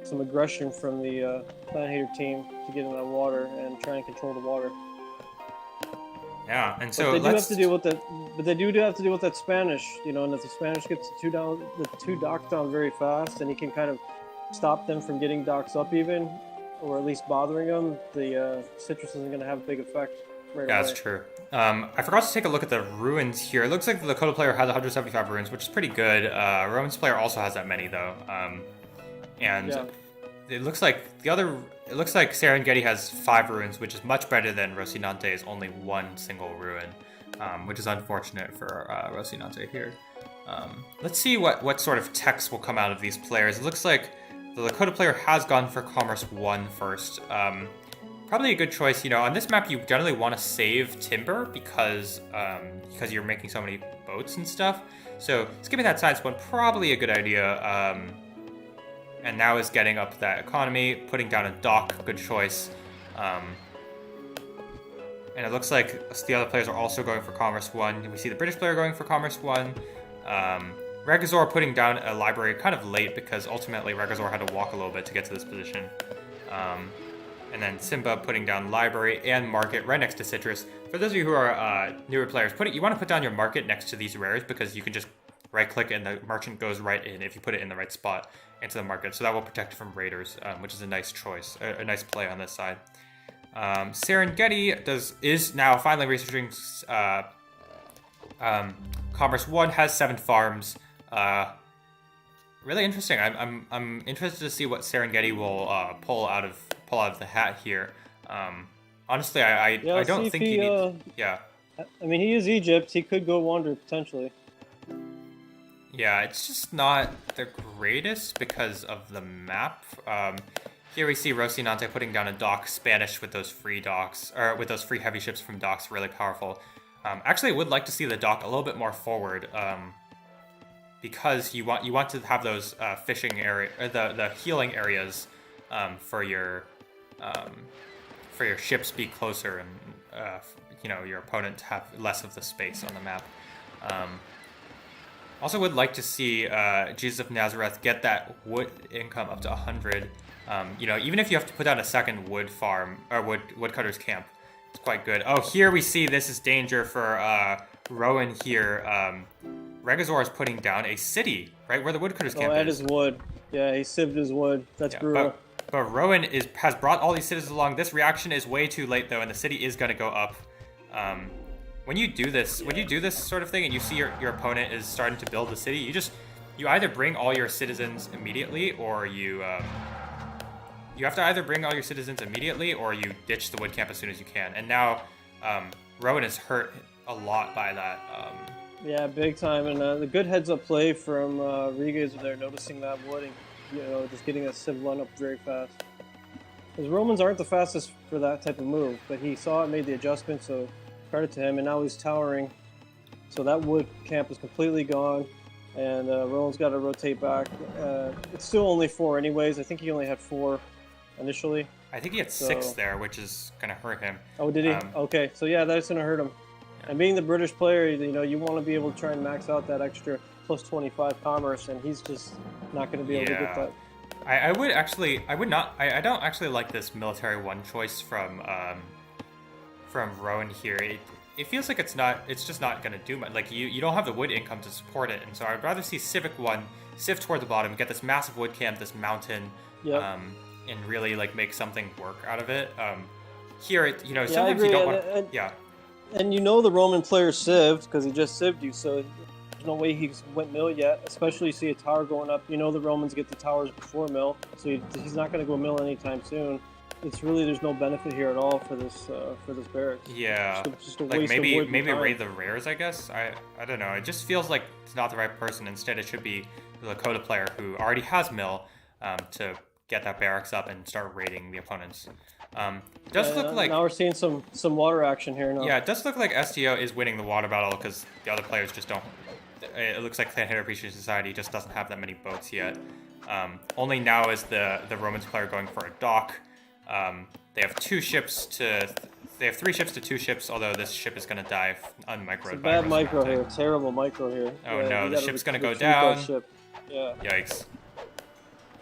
some aggression from the Clanhater team to get in that water and try and control the water. Yeah, and so but they do have to deal with that. But they do have to deal with that Spanish, and if the Spanish gets the two docks down very fast, and he can kind of stop them from getting docks up even, or at least bothering them, the citrus isn't going to have a big effect right away. That's true. I forgot to take a look at the ruins here. It looks like the Lakota player has 175 ruins, which is pretty good. Roman's player also has that many though, and yeah. It looks like Serengeti has 5 ruins, which is much better than Rocinante's only 1 single ruin, which is unfortunate for Rocinante here. Let's see what sort of techs will come out of these players. It looks like the Lakota player has gone for Commerce 1 first. Probably a good choice. On this map, you generally want to save timber because you're making so many boats and stuff. So skipping that science one, probably a good idea. And now is getting up that economy, putting down a dock, good choice. And it looks like the other players are also going for Commerce 1. We see the British player going for Commerce 1. Regazor putting down a library kind of late because ultimately Regazor had to walk a little bit to get to this position. And then Simba putting down library and market right next to citrus. For those of you who are newer players, you want to put down your market next to these rares because you can just right-click and the merchant goes right in if you put it in the right spot into the market. So that will protect it from raiders, which is a nice choice, a nice play on this side. Serengeti is now finally researching Commerce 1, has 7 farms. Really interesting. I'm interested to see what Serengeti will pull out of the hat here. Honestly, I don't think he needs. Yeah. I mean, he is Egypt. He could go wander potentially. Yeah, it's just not the greatest because of the map. Here we see Rocinante putting down a dock, Spanish with those free docks, or with those free heavy ships from docks, really powerful. Actually, I would like to see the dock a little bit more forward, because you want to have those fishing area, or the healing areas, for your ships be closer and your opponent have less of the space on the map. Also would like to see Jesus of Nazareth get that wood income up to 100. Even if you have to put down a second wood farm or woodcutter's camp, it's quite good. Oh, here we see this is danger for Rowan here. Regazor is putting down a city right where the woodcutter's camp is. Oh, that is wood. Yeah, he sieved his wood. That's brutal. But Rowan has brought all these citizens along. This reaction is way too late though, and the city is going to go up. When you do this sort of thing, and you see your opponent is starting to build the city, you either bring all your citizens immediately, or you have to either bring all your citizens immediately, or you ditch the wood camp as soon as you can. And now, Rowan is hurt a lot by that. Yeah, big time, and the good heads-up play from Rigas there, noticing that wood and just getting a civ run up very fast. Because Romans aren't the fastest for that type of move, but he saw it, made the adjustment, so credit to him, and now he's towering. So that wood camp is completely gone, and Rowan's got to rotate back. It's still only 4 anyways. I think he only had 4 initially. I think he had 6 there, which is going to hurt him. Oh, did he? Okay, so yeah, that's going to hurt him. Yeah. And being the British player, you want to be able to try and max out that extra plus 25 commerce, and he's just not going to be able to get that. I don't actually like this military 1 choice from Rowan here. it feels like it's just not gonna do much. Like you don't have the wood income to support it, and so I'd rather see Civic 1 sift toward the bottom, get this massive wood camp, this mountain, Yep. and really like make something work out of it. Here, Yeah, I sometimes agree. you don't want. Yeah. And you know the Roman player sieved because he just sieved you, so there's no way he went mill yet. Especially you see a tower going up. You know the Romans get the towers before mill, so he's not going to go mill anytime soon. It's really there's no benefit here at all for this barracks. Yeah. Just a Like waste of wood and maybe time. raid the rares, I guess. I don't know. It just feels like it's not the right person. Instead, it should be the Lakota player who already has mill to get that barracks up and start raiding the opponents. Does look like now we're seeing some water action here now. yeah, it does look like SDO is winning the water battle because the other players just don't. It looks like Clanhater Appreciation Society just doesn't have that many boats yet. Only now is the Romans player going for a dock. They have 2 ships to. They have 3 ships to 2 ships. Although this ship is going to die unmicroed. It's a bad micro here. Terrible micro here. Oh no, the ship's going to go retreat that down. ship. Yeah. Yikes.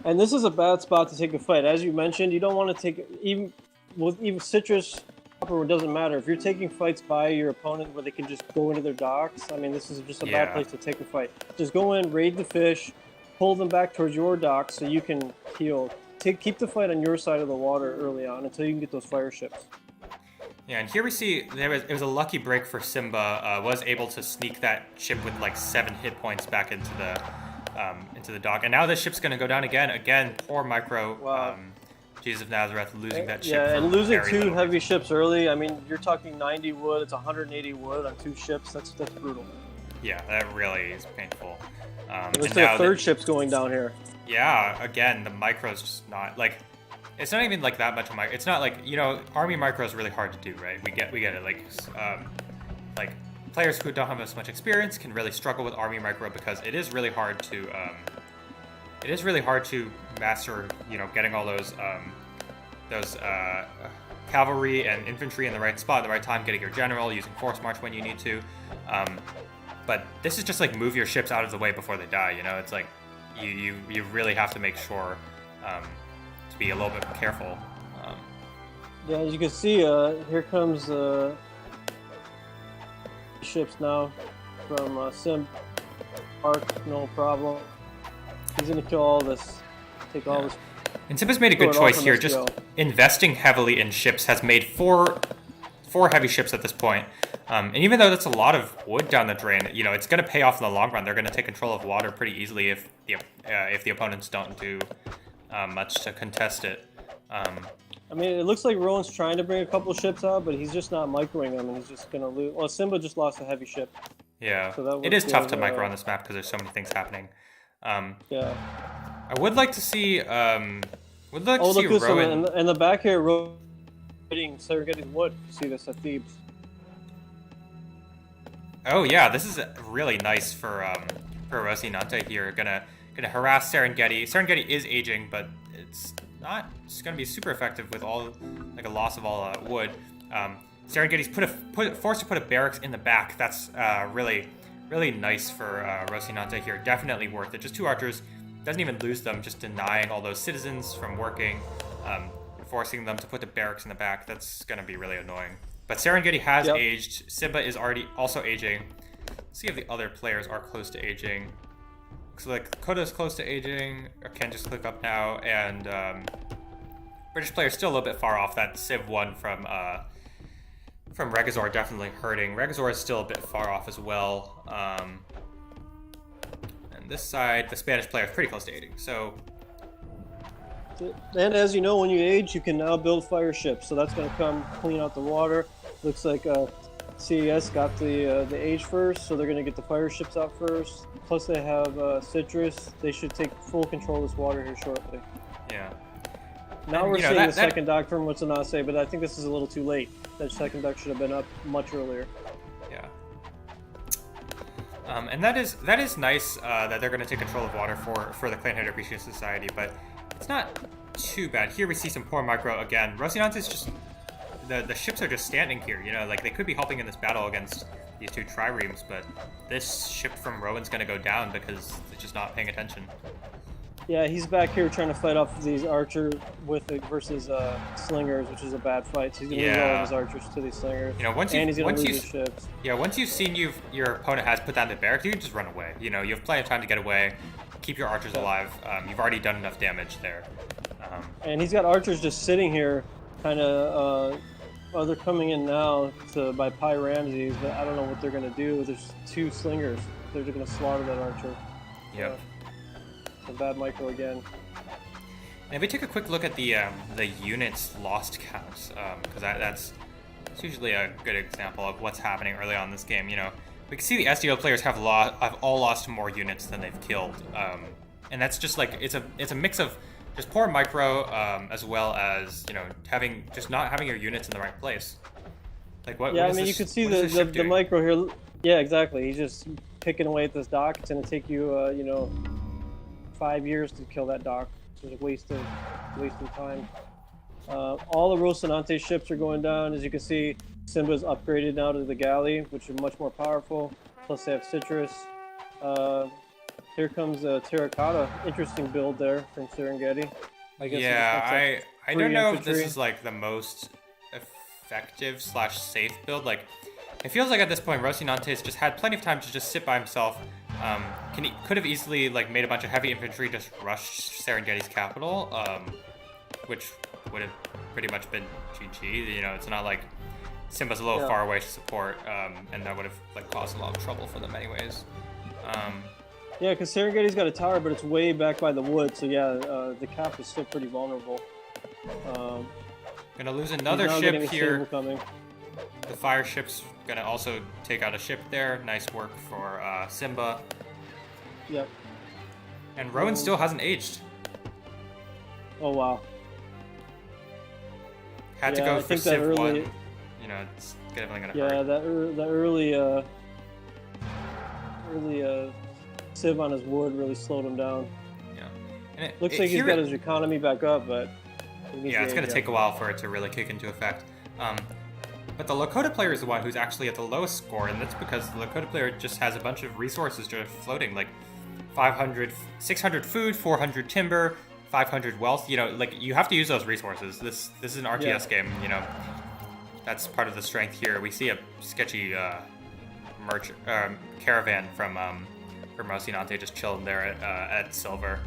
And this is a bad spot to take a fight. As you mentioned, you don't want to take even citrus or it doesn't matter. If you're taking fights by your opponent where they can just go into their docks, I mean, this is just a bad place to take a fight. Just go in, raid the fish, pull them back towards your docks so you can heal. Keep the fight on your side of the water early on until you can get those fire ships. Yeah, and here we see it was a lucky break for Simba. Was able to sneak that ship with like 7 hit points back into the dock, and now this ship's going to go down again. Again, poor micro. Wow. Jesus of Nazareth losing that ship. Yeah, for and losing very 2 little heavy reason. ships early. I mean, you're talking 90 wood. It's 180 wood on 2 ships. That's brutal. Yeah, that really is painful. Looks and like now a third ship's going down here. Yeah, again, the micro's just not like. It's not even like that much of micro. It's not like army micro is really hard to do, right? We get it. Like players who don't have as much experience can really struggle with army micro because it is really hard to. It is really hard to master, getting all those cavalry and infantry in the right spot at the right time, getting your general, using force march when you need to. But this is just like move your ships out of the way before they die. It's like you really have to make sure to be a little bit careful. Yeah, as you can see, here comes ships now from Sim Park, no problem. He's gonna kill all this, take all this. And Simba's made a good choice here. Just investing heavily in ships has made four heavy ships at this point. And even though that's a lot of wood down the drain, it's going to pay off in the long run. They're going to take control of water pretty easily if the opponents don't do much to contest it. I mean, it looks like Rowan's trying to bring a couple ships out, but he's just not microing them, and he's just going to lose. Well, Simba just lost a heavy ship. Yeah, so it is tough to micro on this map because there's so many things happening. Yeah. I would like to see. Look at this Rowan. in the back here. Rowan getting wood. You see this at Thebes. Oh yeah, this is really nice for Rocinante here. Gonna harass Serengeti. Serengeti is aging, but it's not just gonna be super effective with all like a loss of all wood. Serengeti's forced to put a barracks in the back. That's really nice for Rocinante here. Definitely worth it. Just 2 archers. Doesn't even lose them, just denying all those citizens from working, forcing them to put the barracks in the back. That's going to be really annoying. But Serengeti has aged. Simba is already also aging. Let's see if the other players are close to aging. Looks like Koda is close to aging. I can just click up now. And British player still a little bit far off. That Civ 1 from Regazor definitely hurting. Regazor is still a bit far off as well. This side, the Spanish player is pretty close to aging, so... And as you know, when you age, you can now build fire ships, so that's going to come clean out the water. Looks like CES got the age first, so they're going to get the fire ships out first. Plus they have citrus. They should take full control of this water here shortly. Yeah. Now we're seeing the second dock from Watsanase, but I think this is a little too late. That second dock should have been up much earlier. Yeah. And that is nice that they're going to take control of water for the Clanhater Appreciation Society, but it's not too bad. Here we see some poor micro again. Rocinante's just... The ships are just standing here, like they could be helping in this battle against these 2 triremes, but this ship from Rowan's going to go down because it's just not paying attention. Yeah, he's back here trying to fight off these archer versus slingers, which is a bad fight. So he's gonna lose all of his archers to these slingers. You know, once and he's gonna lose you his ships. yeah, once you've seen your opponent has put down the barracks, you can just run away. You know, you have plenty of time to get away, keep your archers alive. You've already done enough damage there. And he's got archers just sitting here, kind of. They're coming in now by Pi Ramses, but I don't know what they're gonna do. There's 2 slingers. They're just gonna slaughter that archer. Yep. It's a bad micro again. And if we take a quick look at the units lost counts, because that's usually a good example of what's happening early on in this game. You know, we can see the SDO players have all lost more units than they've killed, and that's just like it's a mix of just poor micro, as well as, you know, not having your units in the right place. Like what? Yeah, what I mean, this, you can see the micro here. Yeah, exactly. He's just picking away at this dock. It's gonna take you, 5 years to kill that dock. It's just wasting time. All the Rocinante ships are going down. As you can see, Simba's upgraded now to the galley, which is much more powerful. Plus, they have citrus. Here comes Terracotta. Interesting build there from Serengeti. I guess I don't know if this is like the most effective / safe build. Like, it feels like at this point Rocinante's just had plenty of time to just sit by himself. Could have easily like made a bunch of heavy infantry just rush Serengeti's capital, which would have pretty much been GG. You know, it's not like Simba's a little far away to support, and that would have like caused a lot of trouble for them anyways. Yeah, because Serengeti's got a tower, but it's way back by the wood, so yeah, the cap is still pretty vulnerable. Gonna lose another ship here. The fire ship's gonna also take out a ship there. Nice work for Simba. Yep. And Rowan still hasn't aged. Oh wow. Had to go for Civ 1. You know, it's definitely gonna hurt. Yeah, that early Civ on his wood really slowed him down. Yeah. And looks like he's got his economy back up, but yeah, it's gonna take a while for it to really kick into effect. But the Lakota player is the one who's actually at the lowest score, and that's because the Lakota player just has a bunch of resources just floating, like 600 food, 400 timber, 500 wealth. You know, like you have to use those resources. This is an RTS game. You know, that's part of the strength here. We see a sketchy caravan from Rocinante just chilling there at Silver.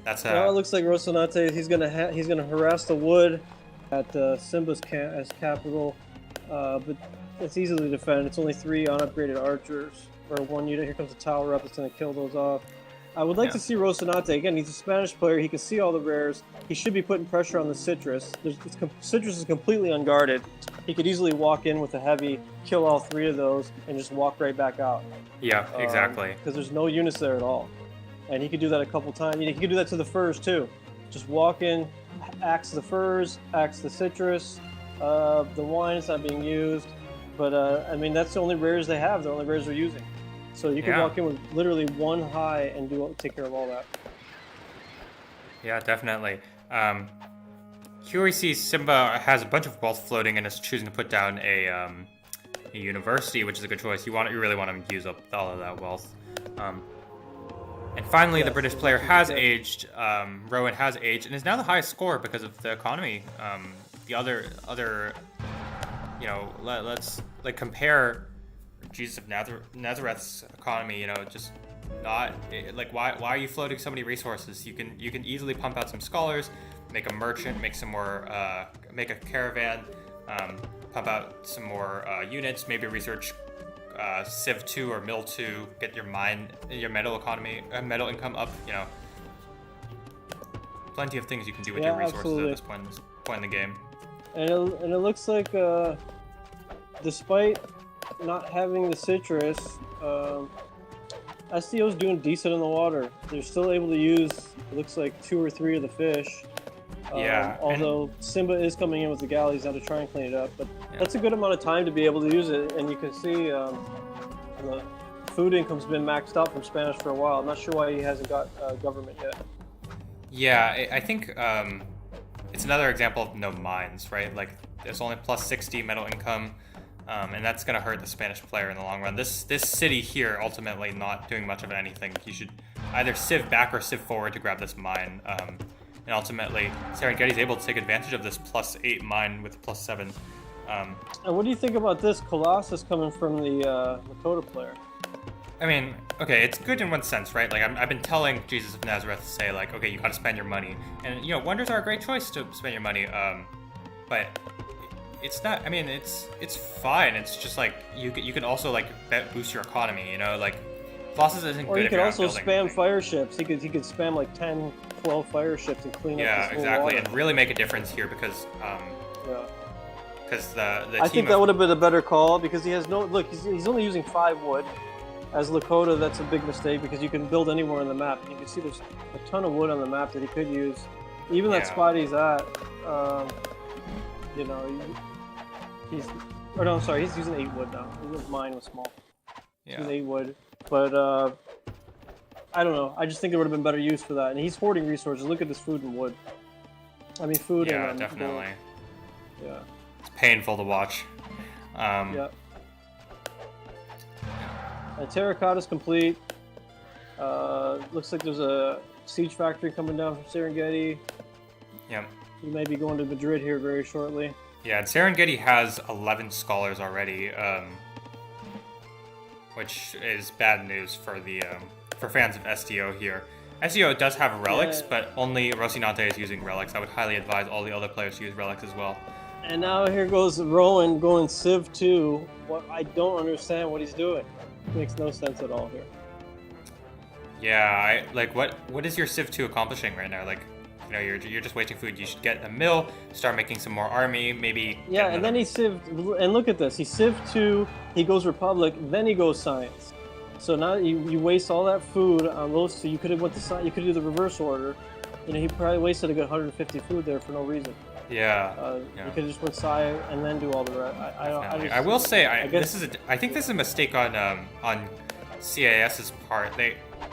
That's well, it looks like Rocinante. He's gonna harass the wood at Simba's capital. But it's easily defended. It's only 3 unupgraded archers, or 1 unit. Here comes a tower up. It's going to kill those off. I would like to see Rocinante. Again, he's a Spanish player. He can see all the rares. He should be putting pressure on the citrus. Citrus is completely unguarded. He could easily walk in with a heavy, kill all 3 of those, and just walk right back out. Yeah, exactly. Because there's no units there at all. And he could do that a couple times. He could do that to the furs, too. Just walk in, axe the furs, axe the citrus. The wine is not being used, but I mean that's the only rares they have. The only rares they're using. So you can walk in with literally 1 high and take care of all that. Yeah, definitely. Here we see Simba has a bunch of wealth floating and is choosing to put down a university, which is a good choice. You really want to use up all of that wealth. And finally, the British player has aged. Rowan has aged and is now the highest score because of the economy. The other, you know, let's like compare Jesus of Nazareth's economy. You know, just not like why are you floating so many resources? You can easily pump out some scholars, make a merchant, make some more, make a caravan, pump out some more units, maybe research Civ 2 or Mill 2, get your metal income up. You know, plenty of things you can do with your resources at this point in the game. And it looks like, despite not having the citrus, SDO's doing decent in the water. They're still able to use, it looks like 2 or 3 of the fish. Although Simba is coming in with the galleys now to try and clean it up, but that's a good amount of time to be able to use it. And you can see the food income's been maxed out from Spanish for a while. I'm not sure why he hasn't got government yet. Yeah, I think it's another example of no mines, right? Like there's only plus 60 metal income. And that's going to hurt the Spanish player in the long run. This city here ultimately not doing much of anything. You should either civ back or civ forward to grab this mine. And ultimately, Serengeti's able to take advantage of this +8 mine with +7. And what do you think about this Colossus coming from the Lakota player? I mean, okay, it's good in one sense, right? Like, I've been telling Jesus of Nazareth to say, like, okay, you gotta spend your money. And, you know, wonders are a great choice to spend your money. But it's not, I mean, it's fine. It's just, like, you can also, like, boost your economy, you know? Like, Colossus isn't or good you if could you're also not building spam anything. fire ships. He could spam like 10, 12 fire ships and clean up Yeah, this whole exactly, water. and really make a difference here because Yeah. the I team think that would have been a better call because he has no look. He's only using 5 wood. As Lakota, that's a big mistake because you can build anywhere on the map. And you can see there's a ton of wood on the map that he could use. Even that Yeah. spot he's at, you know, he's. Or no, I'm sorry, he's using 8 wood now. Mine was small. He's using 8 wood, but I don't know. I just think there would have been better use for that. And he's hoarding resources. Look at this food and wood. I mean, food Yeah, and definitely. wood. Yeah. It's painful to watch. Yeah. And Terracotta's complete. Looks like there's a siege factory coming down from Serengeti. Yeah. He may be going to Madrid here very shortly. Yeah, and Serengeti has 11 scholars already, which is bad news for the for fans of SDO here. SDO does have relics, Yeah. but only Rocinante is using relics. I would highly advise all the other players to use relics as well. And now here goes Rowan going Civ 2. What I don't understand what he's doing. Makes no sense at all here. Yeah, what is your Civ 2 accomplishing right now? Like, you know, you're just wasting food. You should get a mill, start making some more army, maybe. Yeah, and then he cived, and look at this. He cived 2, he goes Republic, then he goes Science. So now you waste all that food on those two. You could have went to Science, you could do the reverse order. You know, he probably wasted a good 150 food there for no reason. Yeah. You could have just went Sci and then do all the rest. I will say, I guess- think this is a mistake on CAS's part.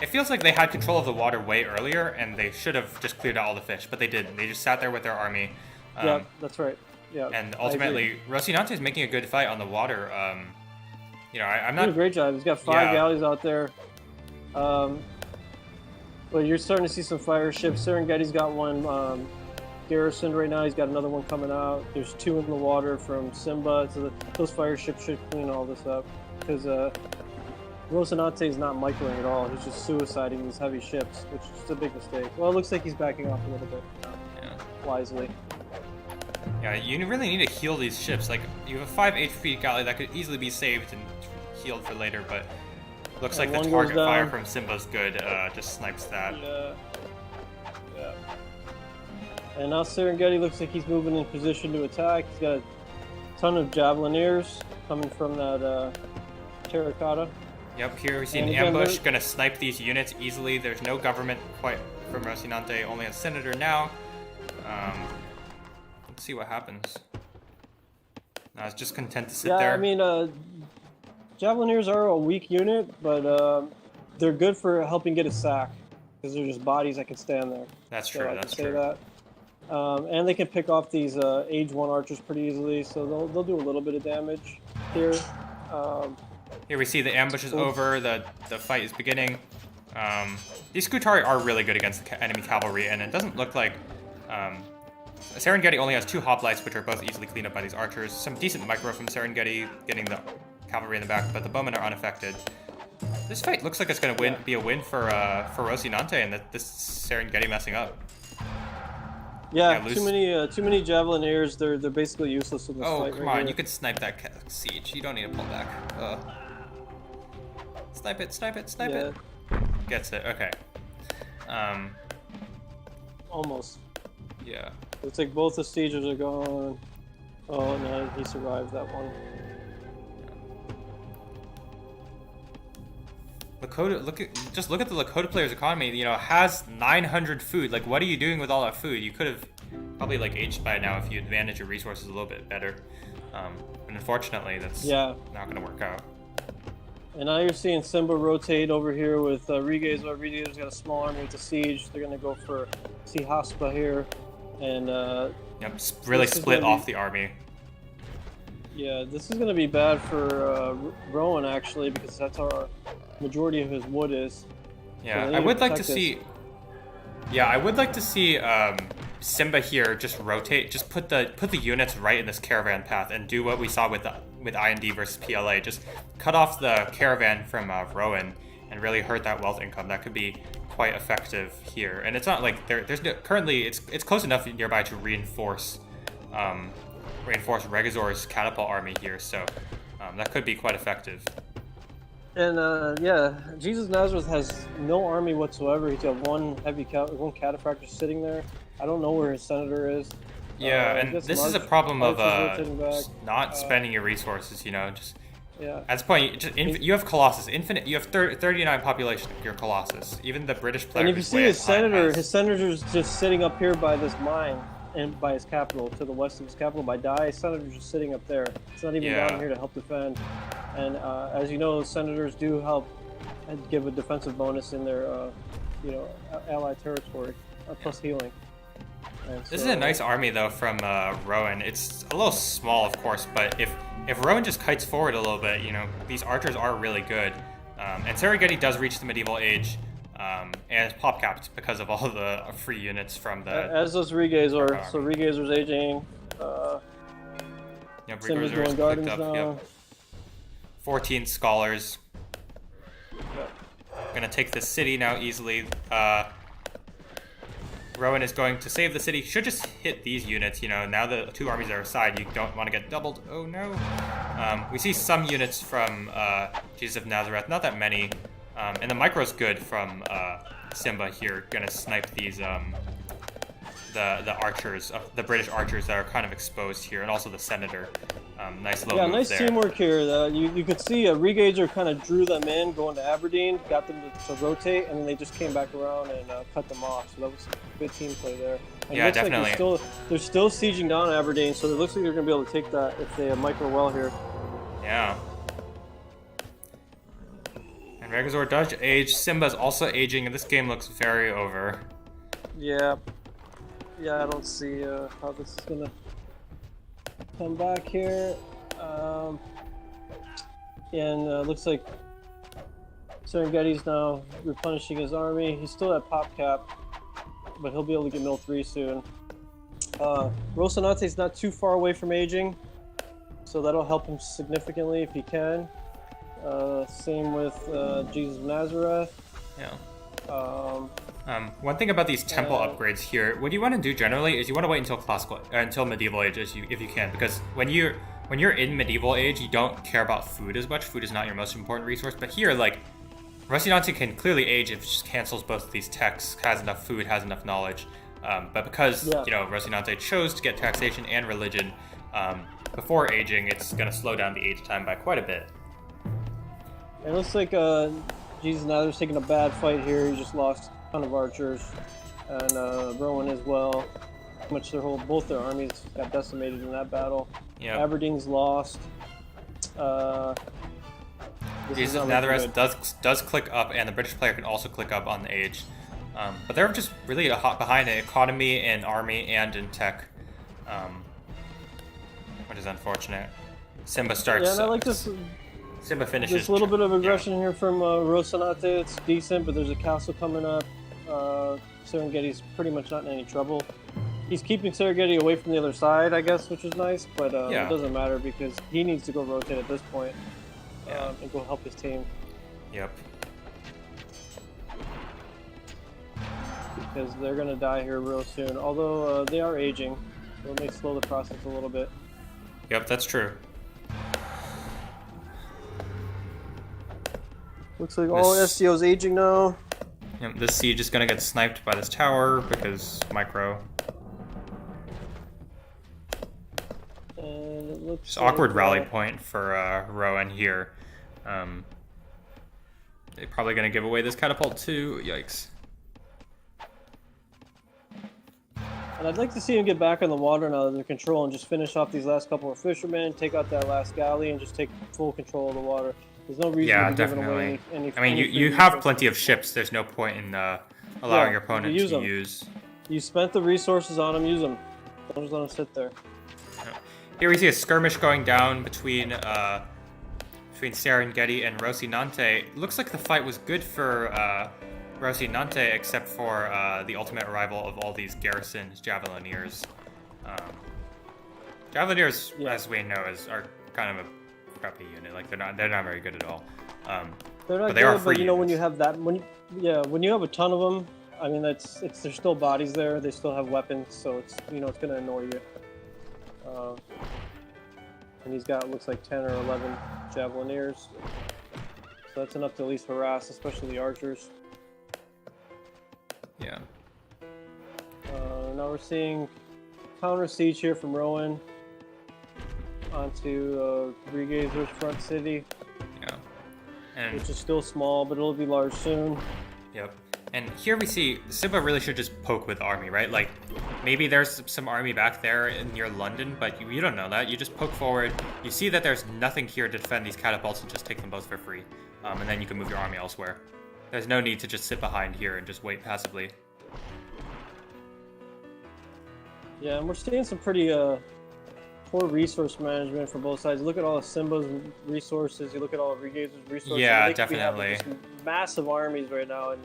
It feels like they had control of the water way earlier, and they should have just cleared out all the fish, but they didn't. They just sat there with their army. Yeah, that's right. Yeah. And ultimately, Rocinante is making a good fight on the water. You know, I'm He's doing a not. great job. He's got 5 Yeah. galleys out there. But you're starting to see some fire ships. Serengeti's got one garrisoned right now. He's got another one coming out. There's 2 in the water from Simba. So those fire ships should clean all this up. Because Rocinante is not microing at all. He's just suiciding these heavy ships, which is a big mistake. Well, it looks like he's backing off a little bit wisely. Yeah, you really need to heal these ships. Like, you have a 5 HP galley that could easily be saved and healed for later, but looks like the one goes target fire down. from Simba's good. Just snipes that. Yeah. Yeah. And now Serengeti looks like he's moving in position to attack. He's got a ton of Javelineers coming from that Terracotta. Yep, here we see And an again, ambush, there- gonna snipe these units easily. There's no government quite from Rocinante, only a senator now. Let's see what happens. No, it's just content to sit Yeah, there. I mean, Javelineers are a weak unit, but they're good for helping get a sack because they're just bodies that can stand there. That's So true, I that's can say true. that. And they can pick off these Age 1 archers pretty easily, so they'll do a little bit of damage here. Here we see the ambush is over, the fight is beginning. These Skutari are really good against the enemy cavalry, and it doesn't look like... Serengeti only has 2 hoplites, which are both easily cleaned up by these archers. Some decent micro from Serengeti, getting the cavalry in the back, but the bowmen are unaffected. This fight looks like it's going to be a win for Rocinante, and that this Serengeti messing up. Yeah, loose- too many Javelineers. They're basically useless in this Oh, fight. come right on, here. you can snipe that siege. You don't need to pull back. Snipe it, snipe it, snipe it. Gets it, okay. Almost. Yeah. Looks like both the sieges are gone. Oh no, he survived that one. Lakota, look at the Lakota player's economy. You know, has 900 food. Like, what are you doing with all that food? You could have probably like aged by now if you had managed your resources a little bit better. But unfortunately, that's not going to work out. And now you're seeing Simba rotate over here with Rige's. Rige's got a small army with the siege. They're gonna go for Sihaspa here, and Yep, really this is split gonna off the army. Yeah, this is going to be bad for Rowan, actually, because that's our majority of his wood is. Yeah, So I would like to this. see... Yeah, I would like to see Simba here just rotate, just put the units right in this caravan path and do what we saw with IND versus PLA. Just cut off the caravan from Rowan and really hurt that wealth income. That could be quite effective here. And it's not like there's no, currently it's close enough nearby to reinforce Regazor's catapult army here. So that could be quite effective. And yeah, Jesus Nazareth has no army whatsoever. He's got one one cataphractor sitting there. I don't know where his senator is. Yeah, and this is a problem of not spending your resources. You know, just yeah. At this point, you have Colossus, infinite. You have 39 population of your Colossus. Even the British player. And if you see his senator's just sitting up here by this mine and by his capital, to the west of his capital by Dai. His senator's just sitting up there. It's not even down here to help defend. And as you know, senators do help and give a defensive bonus in their, allied territory, plus healing. This is a nice army though from Rowan. It's a little small, of course, but if Rowan just kites forward a little bit, you know, these archers are really good. And Serengeti does reach the medieval age, and it's pop capped because of all the free units from the. As those Regazor, so Regazor's aging. Simba's doing gardens now. Yep. 14 scholars. Gonna take the city now easily. Rowan is going to save the city. Should just hit these units, you know. Now the two armies are aside, you don't want to get doubled. Oh no. We see some units from Jesus of Nazareth, not that many. And the micro's good from Simba here. Gonna snipe these the archers, the British archers that are kind of exposed here, and also the senator. Nice little move nice there. Teamwork here. You could see a Regager kind of drew them in, going to Aberdeen, got them to rotate, and then they just came back around and cut them off. So that was good team play there. And yeah, definitely. Like they're still sieging down Aberdeen, so it looks like they're going to be able to take that if they micro well here. Yeah. And Regazor does age. Simba's also aging, and this game looks very over. Yeah. Yeah, I don't see how this is going to come back here. Looks like Serengeti's now replenishing his army. He's still at pop cap, but he'll be able to get mill 3 soon. Rocinante's not too far away from aging, so that'll help him significantly if he can. Same with Jesus of Nazareth. Yeah. One thing about these temple upgrades here, what you want to do generally is you want to wait until medieval age if you can, because when you're in medieval age, you don't care about food as much. Food is not your most important resource, but here, like, Rocinante can clearly age if it just cancels both of these techs, has enough food, has enough knowledge. But because Rocinante chose to get taxation and religion before aging, it's going to slow down the age time by quite a bit. It looks like Jesus Nazareth's taking a bad fight here. He just lost a ton of archers, and Rowan as well. Much both their armies got decimated in that battle. Yep. Aberdeen's lost. Jesus of Nazareth does click up, and the British player can also click up on the age. But they're just really behind in economy, and army, and in tech, which is unfortunate. Simba starts. Yeah, and I like this. Simba finishes. There's a little bit of aggression here from Rocinante. It's decent, but there's a castle coming up. Serengeti's pretty much not in any trouble. He's keeping Serengeti away from the other side, I guess, which is nice, but it doesn't matter because he needs to go rotate at this point and go help his team. Yep. Because they're going to die here real soon, although they are aging, so it may slow the process a little bit. Yep, that's true. Looks like all SDO's aging now. Yep, this siege is going to get sniped by this tower because micro. And it looks just awkward rally point for Rowan here. They're probably going to give away this catapult too. Yikes. And I'd like to see him get back on the water now under control and just finish off these last couple of fishermen, take out that last galley, and just take full control of the water. There's no reason to be giving away any. I mean, you have plenty of ships. There's no point in allowing your opponent to use. You spent the resources on them. Use them. Don't just let them sit there. Here we see a skirmish going down between Serengeti and Rocinante. Looks like the fight was good for Rocinante, except for the ultimate arrival of all these garrisoned Javelineers. Javelineers, as we know, are kind of a crappy unit. Like they're not very good at all. They're not but they good, are free but you know when units. you have that when you have a ton of them, I mean there's still bodies there. They still have weapons, so it's it's gonna annoy you. And he's got looks like 10 or 11 Javelineers, so that's enough to at least harass, especially the archers. Yeah. Now we're seeing counter siege here from Rowan onto Regazer's front city. Yeah. And which is still small, but it'll be large soon. Yep. And here we see Simba really should just poke with army, right? Like maybe there's some army back there near London, but you don't know that. You just poke forward. You see that there's nothing here to defend these catapults and just take them both for free. And then you can move your army elsewhere. There's no need to just sit behind here and just wait passively. Yeah, and we're seeing some pretty poor resource management for both sides. Look at all of Simba's resources. You look at all of Regazer's resources. Yeah, they could be having definitely. just massive armies right now, and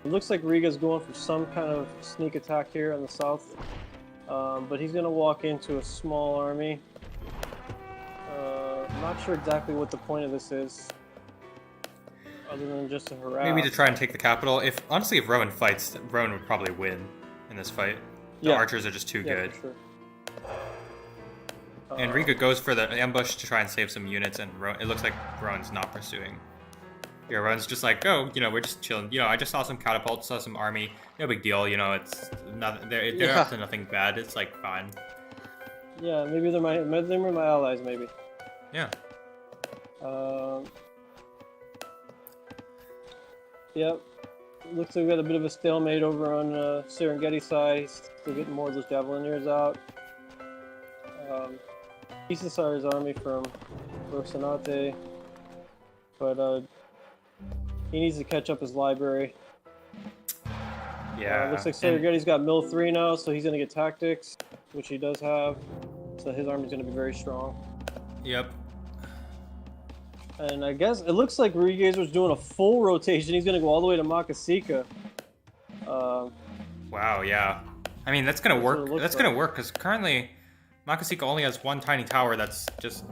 it looks like Riga's going for some kind of sneak attack here in the south. But he's going to walk into a small army. I'm not sure exactly what the point of this is, other than just to harass. Maybe to try and take the capital. Honestly, if Rowan fights, Rowan would probably win in this fight. The archers are just too good. For sure. And Riga goes for the ambush to try and save some units, and it looks like Rowan's not pursuing. Yeah, Rowan's just like, oh, we're just chilling. I just saw some catapults, saw some army. No big deal, it's not. They're up to nothing bad. It's like fine. Yeah, maybe they're my allies, maybe. Yeah. Yep. Looks like we got a bit of a stalemate over on Serengeti side. He's still getting more of those Javelineers out. Isasar's army from Rocinante, but he needs to catch up his library. Yeah. Looks like Serengeti's got Mill 3 now, so he's going to get tactics, which he does have. So his army's going to be very strong. Yep. And I guess it looks like Regazer's doing a full rotation. He's going to go all the way to Makasika. Wow, yeah. I mean, that's going to work. That's going like. to work because currently Makasika only has one tiny tower that's just...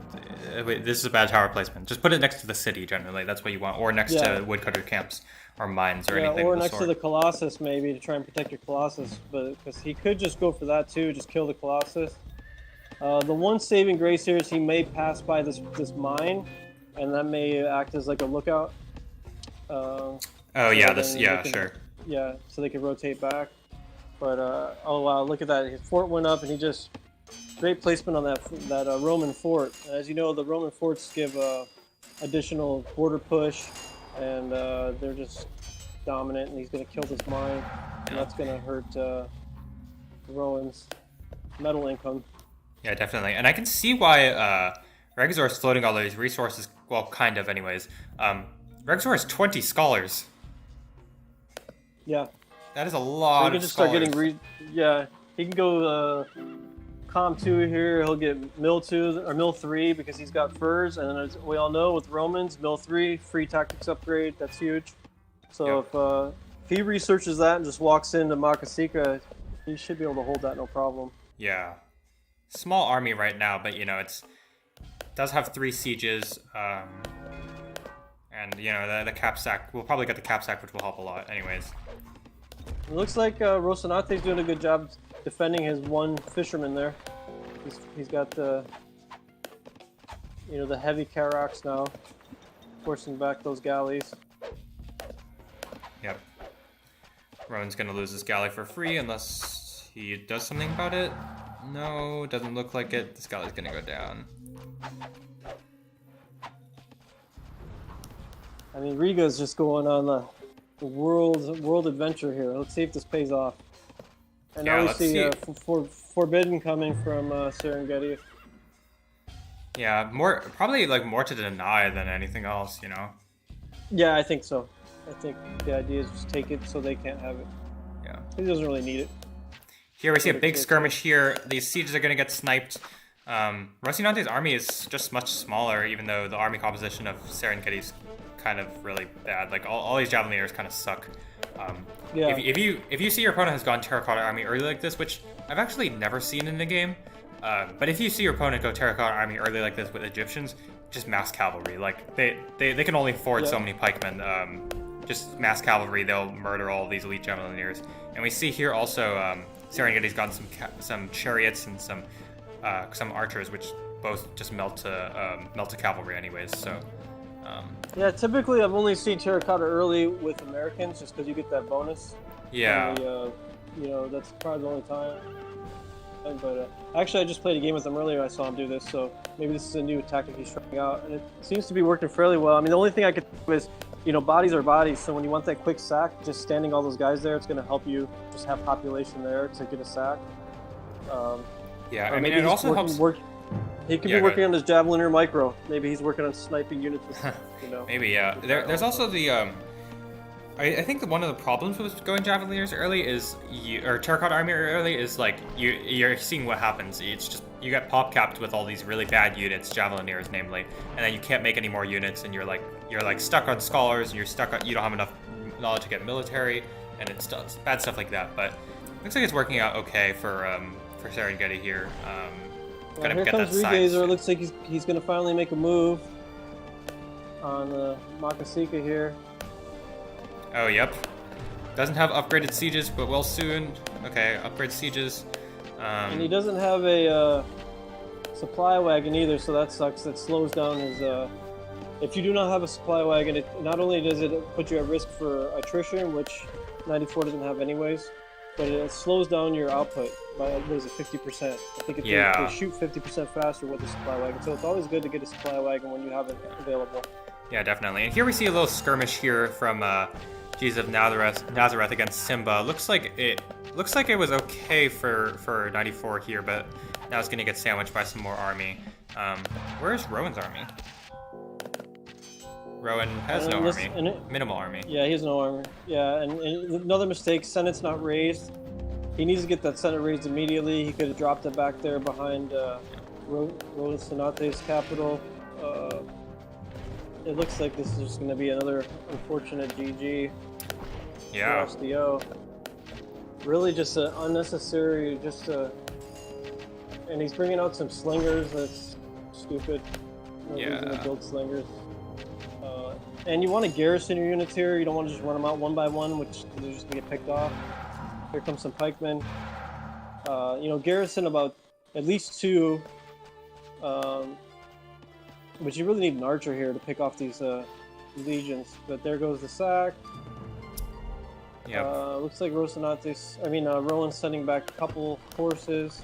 wait, this is a bad tower placement. Just put it next to the city, generally. That's what you want. Or next to woodcutter camps or mines or anything. Or of the next sort. to the Colossus, maybe, to try and protect your Colossus. But because he could just go for that, too. Just kill the Colossus. The one saving grace here is he may pass by this mine. And that may act as like a lookout. Oh, yeah, sure. Yeah, so they can rotate back. But, oh wow, look at that. His fort went up and he just... Great placement on that Roman fort. As you know, the Roman forts give additional border push, and they're just dominant, and he's going to kill this mine, and that's going to hurt the Rowan's metal income. Yeah, definitely. And I can see why Regazor is floating all these resources. Well, kind of, anyways. Regazor has 20 scholars. Yeah. That is a lot he can of just scholars. start getting he can go Com 2 here. He'll get Mill 2 or Mill 3 because he's got furs, and as we all know, with Romans, Mill 3 free tactics upgrade. That's huge. So if he researches that and just walks into Makasika, he should be able to hold that no problem. Yeah, small army right now, but does have 3 sieges, and the cap sack. We'll probably get the cap sack, which will help a lot, anyways. It looks like Rocinante's doing a good job defending his one fisherman there. He's got the the heavy Carracks now, forcing back those galleys. Yep. Rowan's gonna lose his galley for free unless he does something about it. No, doesn't look like it. This galley's gonna go down. I mean, Riga's just going on the world adventure here. Let's see if this pays off. And now we see Forbidden coming from Serengeti. Yeah, probably more to deny than anything else, Yeah, I think so. I think the idea is just take it so they can't have it. Yeah. He doesn't really need it. Here we see a big skirmish here. These sieges are going to get sniped. Rosinate's army is just much smaller, even though the army composition of Serengeti's kind of really bad. Like all these Javelineers kind of suck. Yeah. If you see your opponent has gone Terracotta Army early like this, which I've actually never seen in the game, but if you see your opponent go Terracotta Army early like this with Egyptians, just mass cavalry. Like they can only afford so many pikemen. Just mass cavalry, they'll murder all of these elite Javelineers. And we see here also Serengeti's gotten some chariots and some archers, which both just melt to cavalry anyways. So. Yeah, typically I've only seen Terracotta early with Americans, just because you get that bonus. Yeah. And that's probably the only time. But actually, I just played a game with him earlier. I saw him do this, so maybe this is a new tactic he's trying out, and it seems to be working fairly well. I mean, the only thing I could do is, bodies are bodies. So when you want that quick sack, just standing all those guys there, it's going to help you just have population there to get a sack. Yeah, I mean, it also helps. He could be working on his Javeliner micro. Maybe he's working on sniping units. Maybe, yeah. There's also the I think one of the problems with going Javelineers early is or Terracotta Army early is like you're seeing what happens. It's just you get pop capped with all these really bad units, Javelineers namely, and then you can't make any more units, and you're like stuck on scholars, and you don't have enough knowledge to get military, and it's bad stuff like that. But it looks like it's working out okay for Serengeti here. Well, here comes Regazer. Looks like he's going to finally make a move on Makasika here. Oh, yep. Doesn't have upgraded sieges, but will soon. Okay, upgrade sieges. And he doesn't have a supply wagon either, so that sucks. That slows down his... if you do not have a supply wagon, not only does it put you at risk for attrition, which 94 doesn't have anyways, but it slows down your output by, 50%? I think they shoot 50% faster with the supply wagon, so it's always good to get a supply wagon when you have it available. Yeah, definitely. And here we see a little skirmish here from Jesus of Nazareth against Simba. Looks like it was okay for 94 here, but now it's going to get sandwiched by some more army. Where's Rowan's army? Rowan has no army. Minimal army. Yeah, he has no army. Yeah, and another mistake, Senate's not raised. He needs to get that Senate raised immediately. He could have dropped it back there behind Ronate's capital. It looks like this is just going to be another unfortunate GG for SDO. Really just an unnecessary, and he's bringing out some slingers. That's stupid. No reason to build slingers. And you want to garrison your units here. You don't want to just run them out one by one, which they're just going to get picked off. Here comes some pikemen. Garrison about at least 2. But you really need an archer here to pick off these legions. But there goes the sack. Yeah. Looks like Rowan's sending back a couple horses.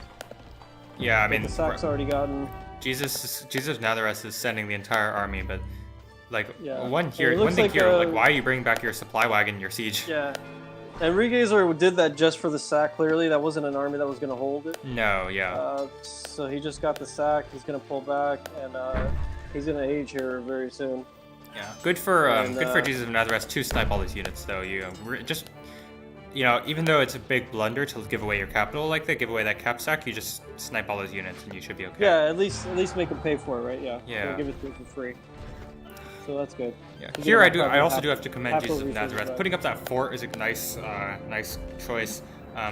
Yeah, I mean the sack's already gotten. Jesus of Nazareth is sending the entire army, but one thing like, here, why are you bringing back your supply wagon, your siege? Yeah. And Regazer did that just for the sack, clearly. That wasn't an army that was going to hold it. No, yeah. So he just got the sack. He's going to pull back, and he's going to age here very soon. Yeah. Good for Jesus of Nazareth to snipe all these units, though. Even though it's a big blunder to give away your capital like that, give away that cap sack, you just snipe all those units, and you should be okay. Yeah, at least make them pay for it, right? Yeah. Yeah. Don't give it to them for free. So that's good. Yeah. Here I also do have to commend Jesus of Nazareth. Putting up that fort is a nice choice.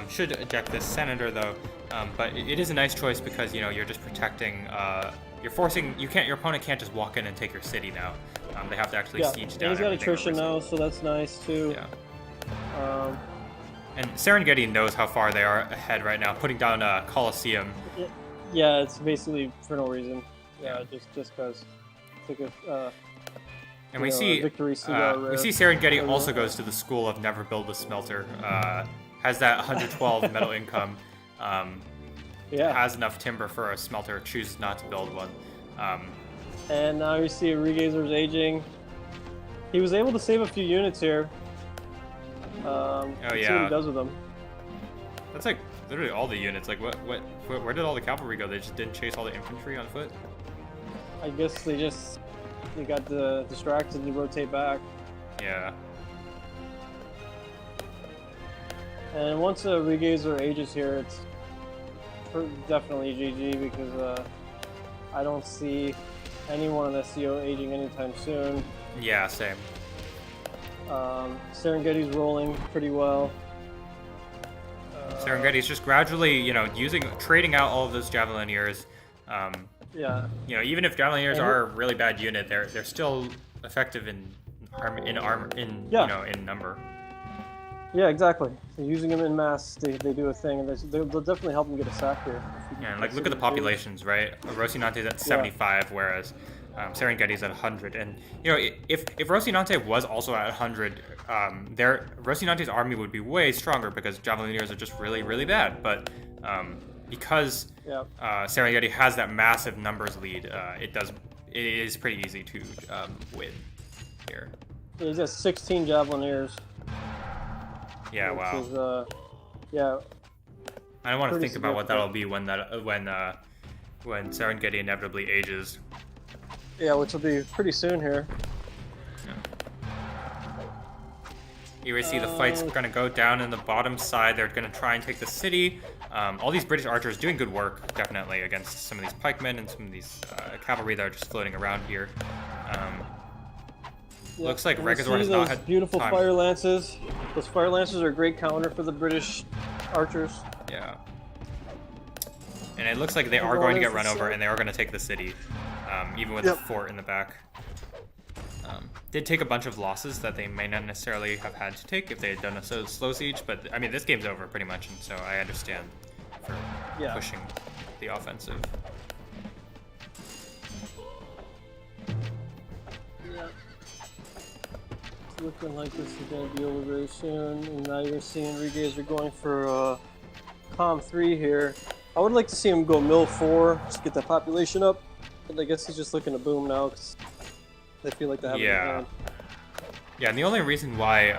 Should eject this senator though, but it is a nice choice because you're just protecting. You're forcing. Your opponent can't just walk in and take your city now. They have to actually siege down. And he's got attrition now, so that's nice too. Yeah. And Serengeti knows how far they are ahead right now, putting down a Colosseum. Yeah, it's basically for no reason. Yeah, just because. It's like a. And we see Serengeti also goes to the school of never build a smelter. Has that 112 metal income. Has enough timber for a smelter. Chooses not to build one. And now we see Regazer's aging. He was able to save a few units here. See what he does with them. That's like literally all the units. Like where did all the cavalry go? They just didn't chase all the infantry on foot? I guess they got distracted to rotate back. Yeah. And once Regazer ages here, it's definitely GG because I don't see anyone on SDO aging anytime soon. Yeah, same. Serengeti's rolling pretty well. Serengeti's just gradually, trading out all of those Javelineers. Yeah. Even if Javelineers are a really bad unit, they're still effective in number. Yeah, exactly. So using them in mass, they do a thing, and they'll definitely help them get a sack here. Yeah, and look at the populations, right? Rocinante's at 75, whereas Serengeti's at 100. And if Rocinante was also at 100, Rocinante's army would be way stronger because Javelineers are just really, really bad. But because Serengeti has that massive numbers lead, it is pretty easy to win here. Yeah, he's got 16 Javelineers. Yeah, wow. Is, yeah. I don't want to think about what that'll be when Serengeti inevitably ages. Yeah, which will be pretty soon here. You already see the fight's going to go down in the bottom side. They're going to try and take the city. All these British archers doing good work, definitely, against some of these pikemen and some of these cavalry that are just floating around here. Looks like Regazor has not had beautiful time. fire lances. Those fire lances are a great counter for the British archers. Yeah. And it looks like they are going to get run over, and they are going to take the city, even with the fort in the back. Did take a bunch of losses that they may not necessarily have had to take if they had done a slow siege, but I mean, this game's over pretty much, and so I understand for pushing the offensive. Looking like this is going to be over very soon. And now you're seeing Regazer going for Com 3 here. I would like to see him go Mill 4 just to get the population up. But I guess he's just looking to boom now because they feel like they have it in hand. Yeah, and the only reason why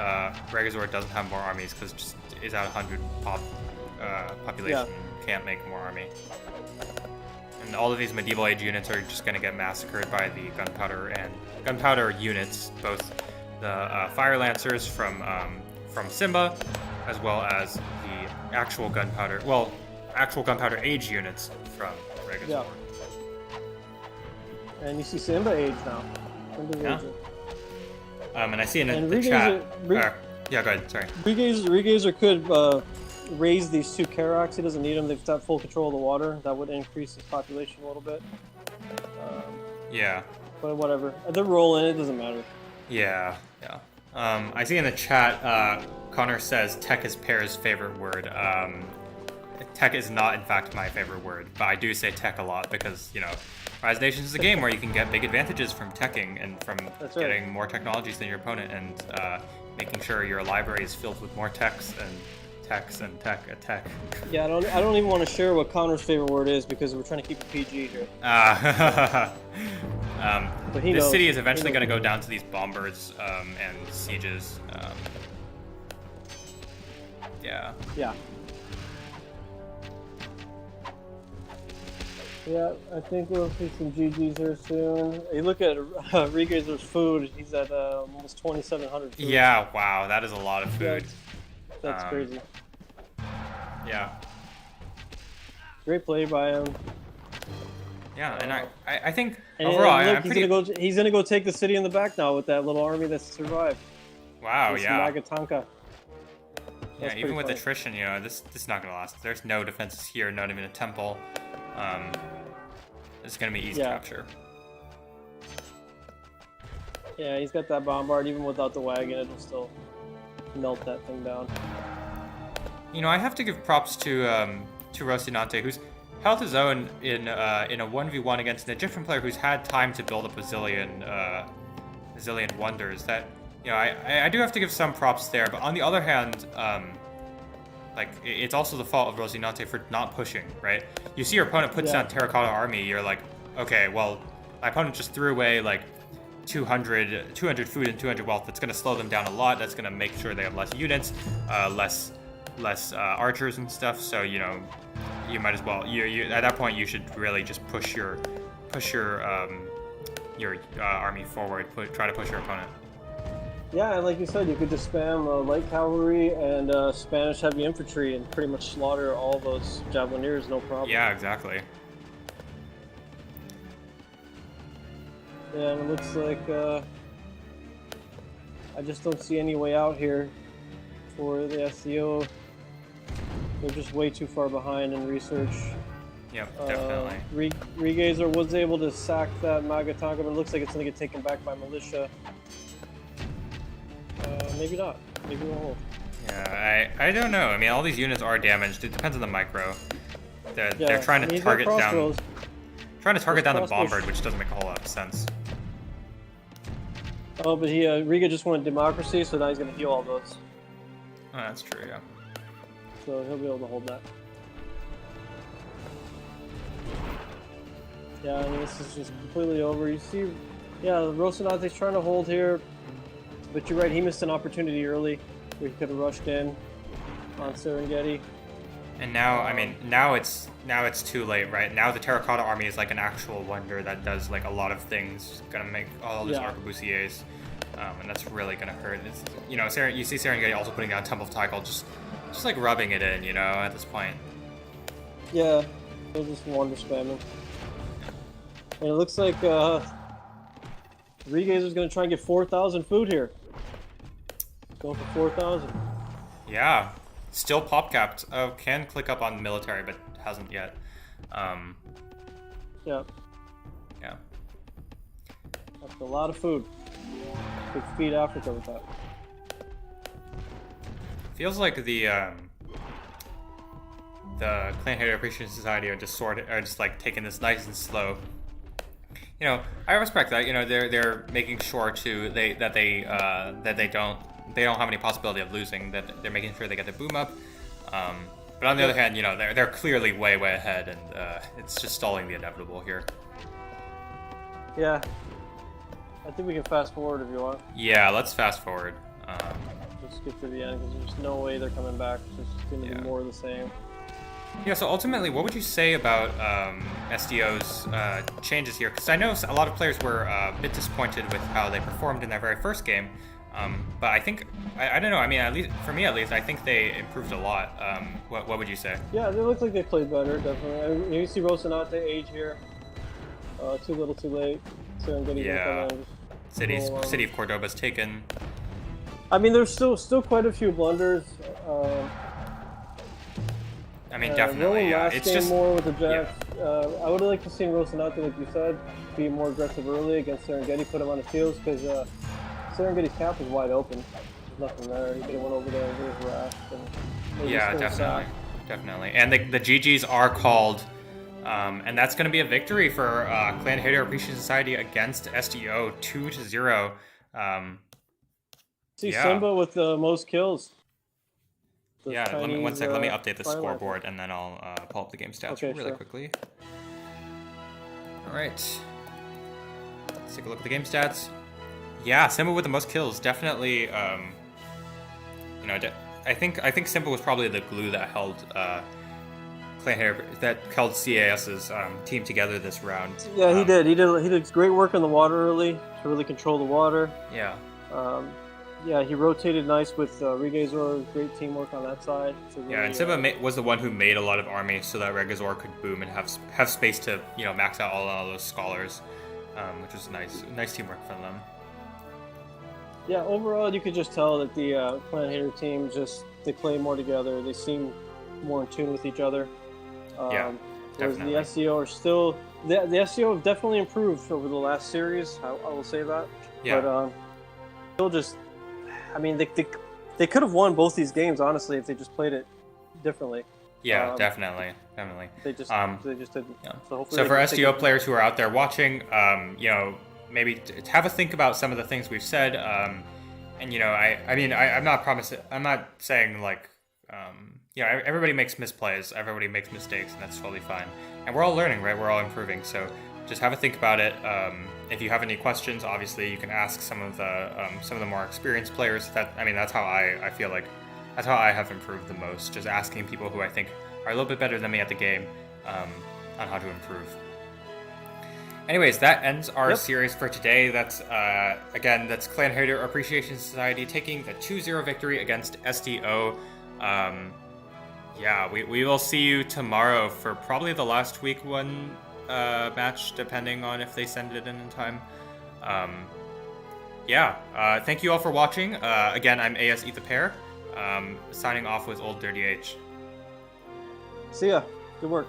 Regazor doesn't have more armies because just is at 100 population, can't make more army. And all of these medieval age units are just going to get massacred by the gunpowder units, both the fire lancers from Simba, as well as the actual gunpowder age units from Regazor. Yeah. And you see Simba age now. Simba's aging. And I see in the chat. Yeah, go ahead. Sorry. Regazer could raise these two Karaks. He doesn't need them. They've got full control of the water. That would increase his population a little bit. Yeah. But whatever. They're rolling. It doesn't matter. Yeah. I see in the chat, Connor says tech is Pear's favorite word. Tech is not, in fact, my favorite word, but I do say tech a lot because, Rise of Nations is a game where you can get big advantages from teching and from getting more technologies than your opponent and making sure your library is filled with more techs and tech. Yeah, I don't even want to share what Connor's favorite word is because we're trying to keep it PG here. But this city is eventually going to go down to these bombers and sieges. Yeah. Yeah, I think we'll see some GGs here soon. You look at Regazer's food, he's at almost 2,700 food. Yeah, wow, that is a lot of food. That's crazy. Yeah. Great play by him. Yeah, and I think overall, he's gonna go take the city in the back now with that little army that's survived. Wow, Magatanka. Yeah, even with attrition, this is not gonna last. There's no defenses here, not even a temple. It's gonna be easy capture. Yeah, he's got that bombard. Even without the wagon, it'll still melt that thing down. I have to give props to Rocinante, who's held his own in a 1v1 against an Egyptian player who's had time to build up a zillion wonders. That I do have to give some props there, but on the other hand, it's also the fault of Rocinante for not pushing, right? You see your opponent puts down Terracotta Army, you're like, okay, well, my opponent just threw away 200 food and 200 wealth. That's going to slow them down a lot. That's going to make sure they have less units, less archers and stuff. So you might as well. You at that point you should really just push your army forward. Try to push your opponent. Yeah, and like you said, you could just spam light cavalry and Spanish heavy infantry and pretty much slaughter all those Javelineers, no problem. Yeah, exactly. Yeah, and it looks like I just don't see any way out here for the SDO. They're just way too far behind in research. Yep, definitely. Regazer was able to sack that Magataka, but it looks like it's going to get taken back by Militia. Maybe not. Maybe we'll hold. Yeah, I don't know. I mean, all these units are damaged. It depends on the micro. They're trying to target down... Trying to target down the Bombard, which doesn't make a whole lot of sense. Oh, but Riga just wanted democracy, so now he's going to heal all those. Oh, that's true, yeah. So he'll be able to hold that. Yeah, I mean, this is just completely over. You see, yeah, Rosanate's trying to hold here, but you're right, he missed an opportunity early where he could have rushed in on Serengeti. And now, I mean, now it's too late, right? Now the Terracotta Army is like an actual wonder that does like a lot of things, gonna make all these arquebusiers, and that's really gonna hurt. It's, you know, you see Serengeti also putting down Temple of Tycho, just like rubbing it in, you know, at this point. Yeah, they're just wonder spamming. And it looks like Regazer's gonna try and get 4,000 food here. Going for 4,000. Yeah. Still pop capped. Oh, can click up on military, but hasn't yet. Yeah. Yeah. That's a lot of food. Could feed Africa with that. Feels like the Clanhater Appreciation Society are just like taking this nice and slow. You know, I respect that. You know, they're making sure that they don't have any possibility of losing, that they're making sure they get the boom up. But on the other hand, you know, they're clearly way ahead, and it's just stalling the inevitable here. Yeah. I think we can fast forward if you want. Yeah, let's fast forward. Just get to the end, because there's no way they're coming back. It's just going to be more of the same. Yeah, so ultimately, what would you say about SDO's changes here? Because I know a lot of players were a bit disappointed with how they performed in their very first game. But I think, I don't know, I mean, at least for me at least, I think they improved a lot. What would you say? Yeah, they look like they played better, definitely. You see Rosanate age here. Too little, too late. Serengeti City of Cordoba's taken. I mean, there's still quite a few blunders. I mean, definitely, yeah. It's just more with the Jets. Yeah. I would have liked to see Rosanate, like you said, be more aggressive early against Serengeti, put him on his heels, because Serengeti's cap is wide open. There's nothing there. He could have went over there and did his raft. Yeah, definitely. And the GGs are called, and that's going to be a victory for Clanhater Appreciation Society against SDO, 2-0. See Simba with the most kills. Yeah, one sec. Let me update the scoreboard, and then I'll pull up the game stats really quickly. All right. Let's take a look at the game stats. Yeah, Simba with the most kills. Definitely, you know, I think Simba was probably the glue that held Clanhater, that held CAS's team together this round. Yeah, he did. He did great work in the water early to really control the water. Yeah. Yeah, he rotated nice with Regazor. Great teamwork on that side. Really, and Simba was the one who made a lot of armies so that Regazor could boom and have space to, you know, max out all those scholars, which was nice teamwork from them. Yeah, overall, you could just tell that the Clanhater team they play more together. They seem more in tune with each other. Yeah, whereas definitely. the SDO are still the SDO have definitely improved over the last series. I will say that. Yeah. But still just. I mean, they could have won both these games, honestly, if they just played it differently. Yeah, definitely. They just didn't. Yeah. So for SDO players who are out there watching, you know, maybe have a think about some of the things we've said. And you know, I'm not saying like, you know, everybody makes misplays, everybody makes mistakes, and that's totally fine. And we're all learning, right? We're all improving. So just have a think about it. If you have any questions, obviously you can ask some of the more experienced players. That's how I feel like that's how I have improved the most. Just asking people who I think are a little bit better than me at the game on how to improve. Anyways, that ends our series for today. That's Clanhater Appreciation Society taking the 2-0 victory against SDO. Yeah, we will see you tomorrow for probably the last week one match, depending on if they send it in time. Thank you all for watching. Again, I'm AS Eat the Pair, signing off with Old Dirty H. See ya. Good work.